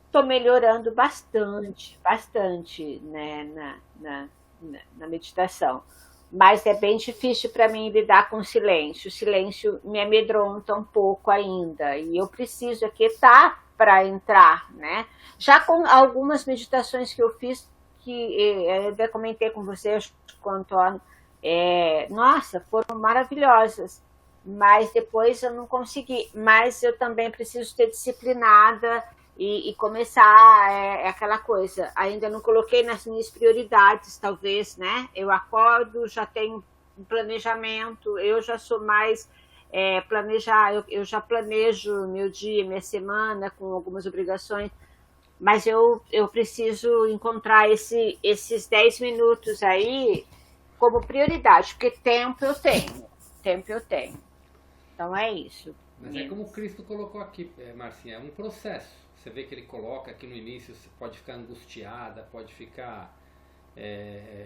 Estou melhorando bastante, bastante, né, na meditação. Mas é bem difícil para mim lidar com o silêncio. O silêncio me amedronta um pouco ainda. E eu preciso aquietar para entrar, né? Já com algumas meditações que eu fiz, que eu até comentei com vocês, com o Antônio, nossa, foram maravilhosas. Mas depois eu não consegui. Mas eu também preciso ser disciplinada e começar aquela coisa. Ainda não coloquei nas minhas prioridades, talvez, né? Eu acordo, já tenho um planejamento, eu já sou mais planejar, eu já planejo meu dia, minha semana, com algumas obrigações, mas eu preciso encontrar esses 10 minutos aí como prioridade, porque tempo eu tenho. Então é isso. Mas é como o Cristo colocou aqui, Marcinha, é um processo. Você vê que ele coloca aqui no início, você pode ficar angustiada, pode ficar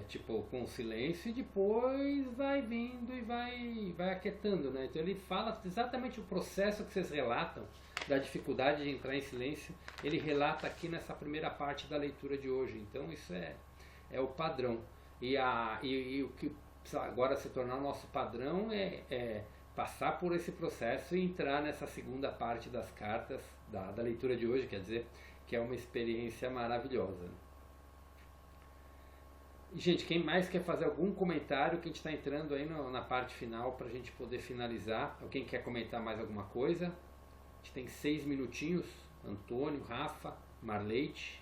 tipo com silêncio, e depois vai vindo e vai aquietando, né? Então ele fala exatamente o processo que vocês relatam da dificuldade de entrar em silêncio, ele relata aqui nessa primeira parte da leitura de hoje. Então isso é o padrão. E o que agora se tornar o nosso padrão é passar por esse processo e entrar nessa segunda parte das cartas da leitura de hoje, quer dizer, que é uma experiência maravilhosa. E, gente, quem mais quer fazer algum comentário, que a gente está entrando aí na parte final para a gente poder finalizar. Alguém quer comentar mais alguma coisa? A gente tem 6 minutinhos. Antônio, Rafa, Marleite,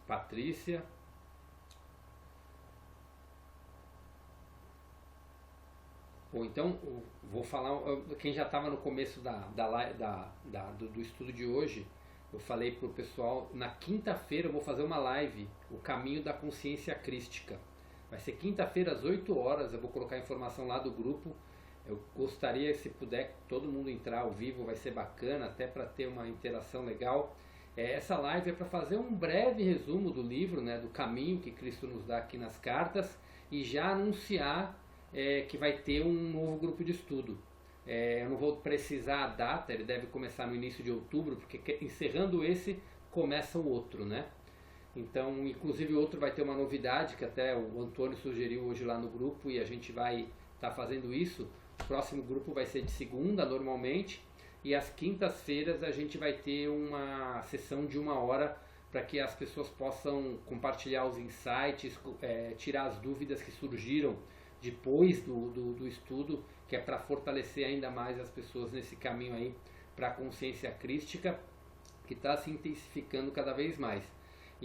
Patrícia. Ou então, vou falar, quem já estava no começo do estudo de hoje, eu falei para o pessoal, na quinta-feira eu vou fazer uma live, o caminho da consciência crística. Vai ser quinta-feira às 8 horas, eu vou colocar a informação lá do grupo. Eu gostaria, se puder, todo mundo entrar ao vivo, vai ser bacana, até para ter uma interação legal. Essa live é para fazer um breve resumo do livro, né, do caminho que Cristo nos dá aqui nas cartas, e já anunciar que vai ter um novo grupo de estudo. Eu não vou precisar a data, ele deve começar no início de outubro, porque encerrando esse, começa o outro, né? Então, inclusive o outro vai ter uma novidade, que até o Antônio sugeriu hoje lá no grupo, e a gente vai estar fazendo isso. O próximo grupo vai ser de segunda, normalmente, e às quintas-feiras a gente vai ter uma sessão de 1 hora para que as pessoas possam compartilhar os insights, tirar as dúvidas que surgiram depois do estudo, que é para fortalecer ainda mais as pessoas nesse caminho aí para a consciência crística, que está se intensificando cada vez mais.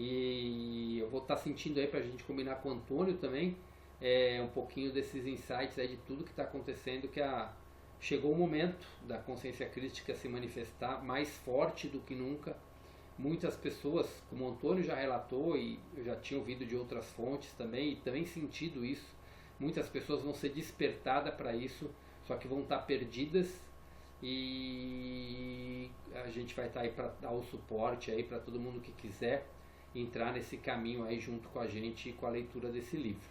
E eu vou estar sentindo aí, para a gente combinar com o Antônio também, um pouquinho desses insights aí de tudo que está acontecendo, que chegou o momento da consciência crística se manifestar mais forte do que nunca. Muitas pessoas, como o Antônio já relatou, e eu já tinha ouvido de outras fontes também, e também sentido isso, muitas pessoas vão ser despertadas para isso, só que vão estar perdidas, e a gente vai estar aí para dar o suporte aí para todo mundo que quiser entrar nesse caminho aí junto com a gente e com a leitura desse livro.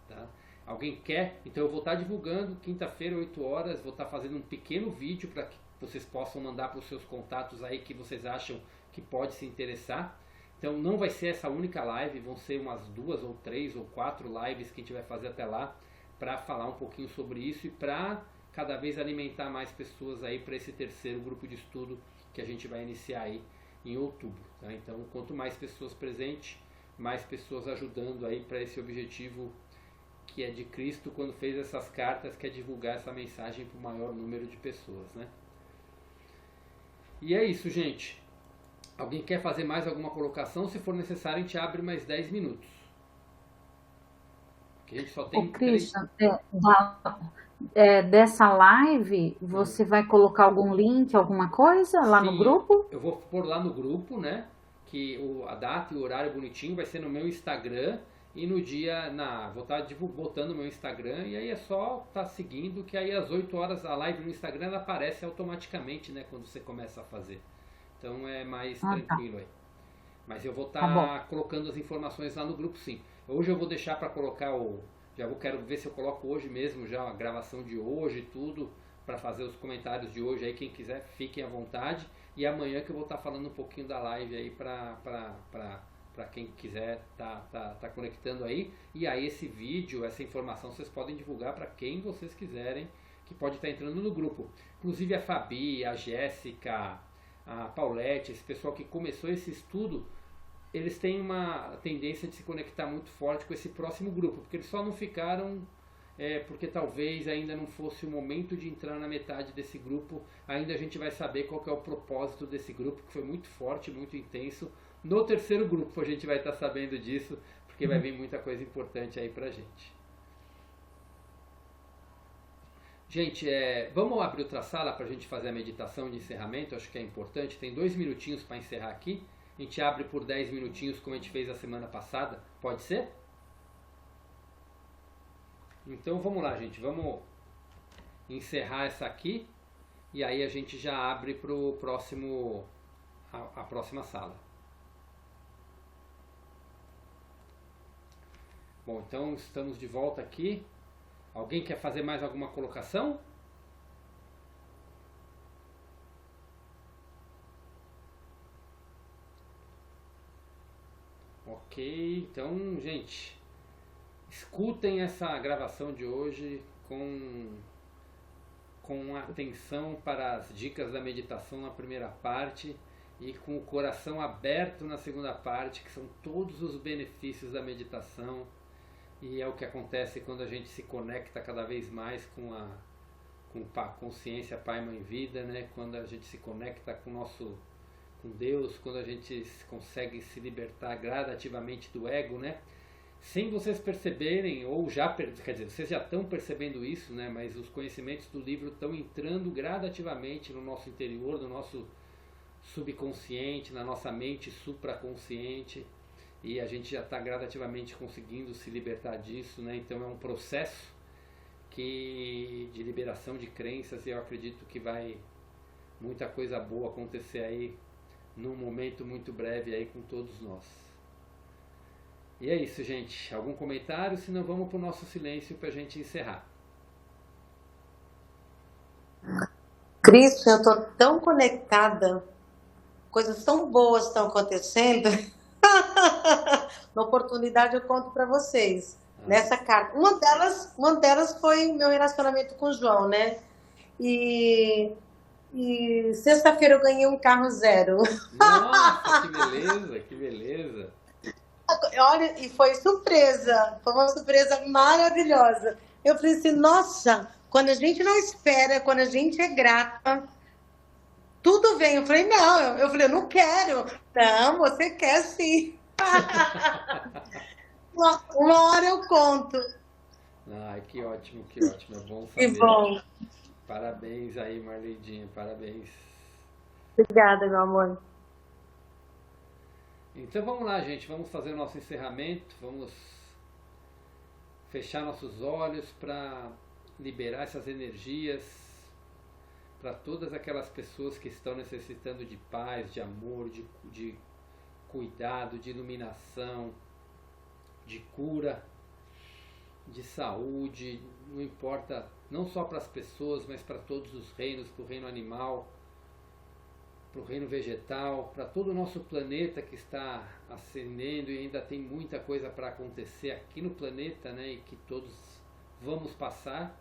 Tá? Alguém quer? Então eu vou estar divulgando quinta-feira, 8 horas, vou estar fazendo um pequeno vídeo para que vocês possam mandar para os seus contatos aí que vocês acham que pode se interessar. Então não vai ser essa única live, vão ser umas 2 ou 3 ou 4 lives que a gente vai fazer até lá para falar um pouquinho sobre isso e para cada vez alimentar mais pessoas aí para esse terceiro grupo de estudo que a gente vai iniciar aí em outubro. Tá? Então quanto mais pessoas presentes, mais pessoas ajudando aí para esse objetivo que é de Cristo quando fez essas cartas, que é divulgar essa mensagem para o maior número de pessoas, né? E é isso, gente. Alguém quer fazer mais alguma colocação? Se for necessário, a gente abre mais 10 minutos. Porque a gente só tem Christian, dessa live, você vai colocar algum link, alguma coisa lá no grupo? Eu vou pôr lá no grupo, né? Que a data e o horário bonitinho vai ser no meu Instagram. E no dia, vou estar botando no meu Instagram, e aí é só estar seguindo, que aí às 8 horas a live no Instagram ela aparece automaticamente, né, quando você começa a fazer. Então é mais tranquilo aí. Mas eu vou estar colocando as informações lá no grupo, sim. Hoje eu vou deixar para colocar quero ver se eu coloco hoje mesmo já a gravação de hoje e tudo, para fazer os comentários de hoje aí, quem quiser fiquem à vontade. E amanhã que eu vou estar falando um pouquinho da live aí para quem quiser tá conectando aí. E aí esse vídeo, essa informação vocês podem divulgar para quem vocês quiserem, que pode estar entrando no grupo. Inclusive a Fabi, a Jéssica, a Paulette, esse pessoal que começou esse estudo, eles têm uma tendência de se conectar muito forte com esse próximo grupo, porque eles só não ficaram porque talvez ainda não fosse o momento de entrar na metade desse grupo. Ainda a gente vai saber qual que é o propósito desse grupo, que foi muito forte, muito intenso. No terceiro grupo a gente vai estar sabendo disso, porque vai vir muita coisa importante aí pra gente. Gente, vamos abrir outra sala para a gente fazer a meditação de encerramento, acho que é importante. Tem 2 minutinhos para encerrar aqui. A gente abre por 10 minutinhos, como a gente fez a semana passada. Pode ser? Então vamos lá, gente. Vamos encerrar essa aqui. E aí a gente já abre para o próximo, a próxima sala. Bom, então estamos de volta aqui. Alguém quer fazer mais alguma colocação? Ok, então, gente, escutem essa gravação de hoje com atenção para as dicas da meditação na primeira parte e com o coração aberto na segunda parte, que são todos os benefícios da meditação. E é o que acontece quando a gente se conecta cada vez mais com a consciência Pai, Mãe, Vida, né? Quando a gente se conecta com Deus, quando a gente consegue se libertar gradativamente do ego, né? Sem vocês perceberem, ou quer dizer, vocês já estão percebendo isso, né? Mas os conhecimentos do livro estão entrando gradativamente no nosso interior, no nosso subconsciente, na nossa mente supraconsciente. e a gente já está gradativamente conseguindo se libertar disso, né? Então é um processo de liberação de crenças, e eu acredito que vai muita coisa boa acontecer aí num momento muito breve aí com todos nós. E é isso, gente. Algum comentário? Senão vamos para o nosso silêncio para a gente encerrar. Cristian, eu estou tão conectada, coisas tão boas estão acontecendo. Na oportunidade eu conto para vocês. Nessa carta. Uma delas foi o meu relacionamento com o João, né? E sexta-feira eu ganhei um carro zero. Nossa, que beleza, que beleza. Olha, e foi surpresa. Foi uma surpresa maravilhosa. Eu falei assim, nossa, quando a gente não espera, quando a gente é grata, tudo vem. Eu falei, não, eu não quero. Não, você quer sim. Uma hora eu conto. Ai, que ótimo, que ótimo. É bom saber. Que bom. Parabéns aí, Marleidinha, parabéns. Obrigada, meu amor. Então vamos lá, gente, vamos fazer o nosso encerramento, vamos fechar nossos olhos para liberar essas energias para todas aquelas pessoas que estão necessitando de paz, de amor, de cuidado, de iluminação, de cura, de saúde, não importa, não só para as pessoas, mas para todos os reinos, para o reino animal, para o reino vegetal, para todo o nosso planeta que está ascendendo, e ainda tem muita coisa para acontecer aqui no planeta, né, e que todos vamos passar,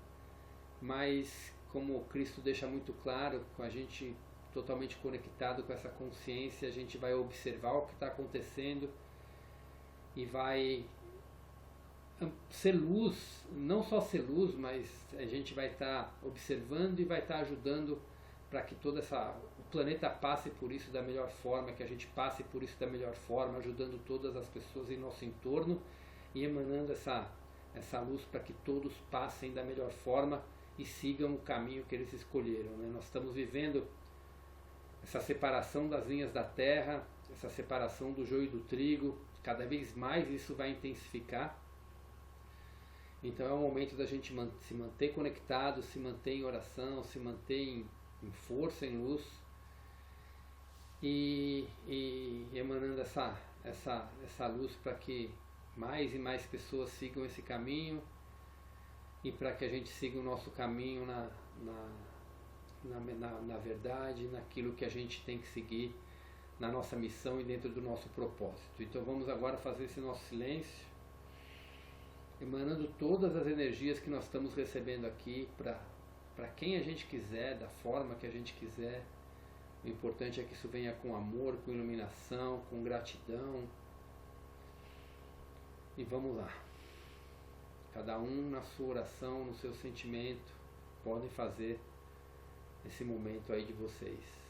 mas como Cristo deixa muito claro, com a gente totalmente conectado com essa consciência, a gente vai observar o que está acontecendo e vai ser luz, não só ser luz, mas a gente vai estar observando e vai estar ajudando para que o planeta passe por isso da melhor forma, que a gente passe por isso da melhor forma, ajudando todas as pessoas em nosso entorno e emanando essa luz para que todos passem da melhor forma e sigam o caminho que eles escolheram, né? Nós estamos vivendo essa separação das linhas da terra, essa separação do joio e do trigo, cada vez mais isso vai intensificar. Então é o momento da gente se manter conectado, se manter em oração, se manter em força, em luz, e emanando essa luz para que mais e mais pessoas sigam esse caminho e para que a gente siga o nosso caminho na verdade, naquilo que a gente tem que seguir, na nossa missão e dentro do nosso propósito. Então vamos agora fazer esse nosso silêncio, emanando todas as energias que nós estamos recebendo aqui para quem a gente quiser, da forma que a gente quiser. O importante é que isso venha com amor, com iluminação, com gratidão. E vamos lá. Cada um na sua oração, no seu sentimento, podem fazer esse momento aí de vocês.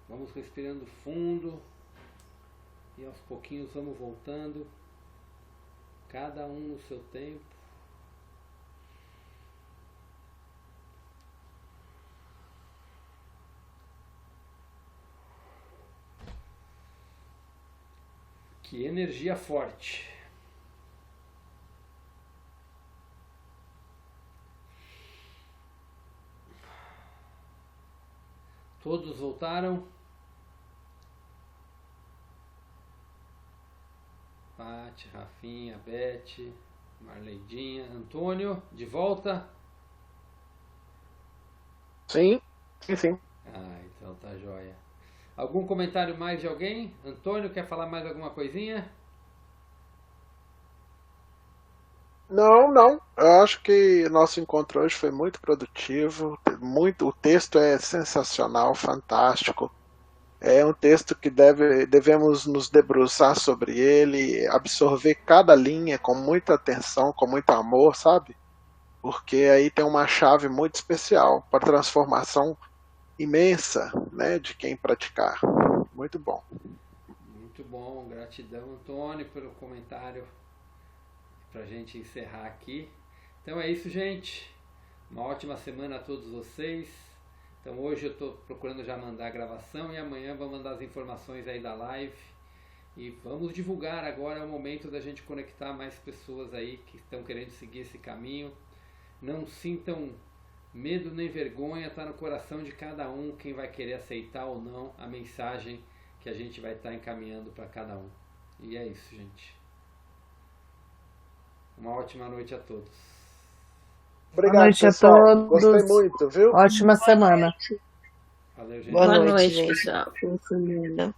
Vamos respirando fundo e aos pouquinhos vamos voltando, cada um no seu tempo. Que energia forte. Todos voltaram? Paty, Rafinha, Beth, Marleidinha, Antônio, de volta? Sim, sim, sim. Ah, então tá joia. Algum comentário mais de alguém? Antônio, quer falar mais alguma coisinha? Não, não. Eu acho que nosso encontro hoje foi muito produtivo. O texto é sensacional, fantástico. É um texto que devemos nos debruçar sobre ele, absorver cada linha com muita atenção, com muito amor, sabe? Porque aí tem uma chave muito especial para transformação imensa, né, de quem praticar. Muito bom. Muito bom, gratidão, Antônio, pelo comentário pra gente encerrar aqui. Então é isso, gente. Uma ótima semana a todos vocês. Então hoje eu estou procurando já mandar a gravação e amanhã vou mandar as informações aí da live. E vamos divulgar agora, é o momento da gente conectar mais pessoas aí que estão querendo seguir esse caminho. Não sintam medo nem vergonha, está no coração de cada um quem vai querer aceitar ou não a mensagem que a gente vai estar encaminhando para cada um. E é isso, gente. Uma ótima noite a todos. Obrigado, Boa noite pessoal. a todos. Gostei muito, viu? Ótima semana. Valeu, gente. Boa Boa noite, noite, gente. pessoal. Boa semana.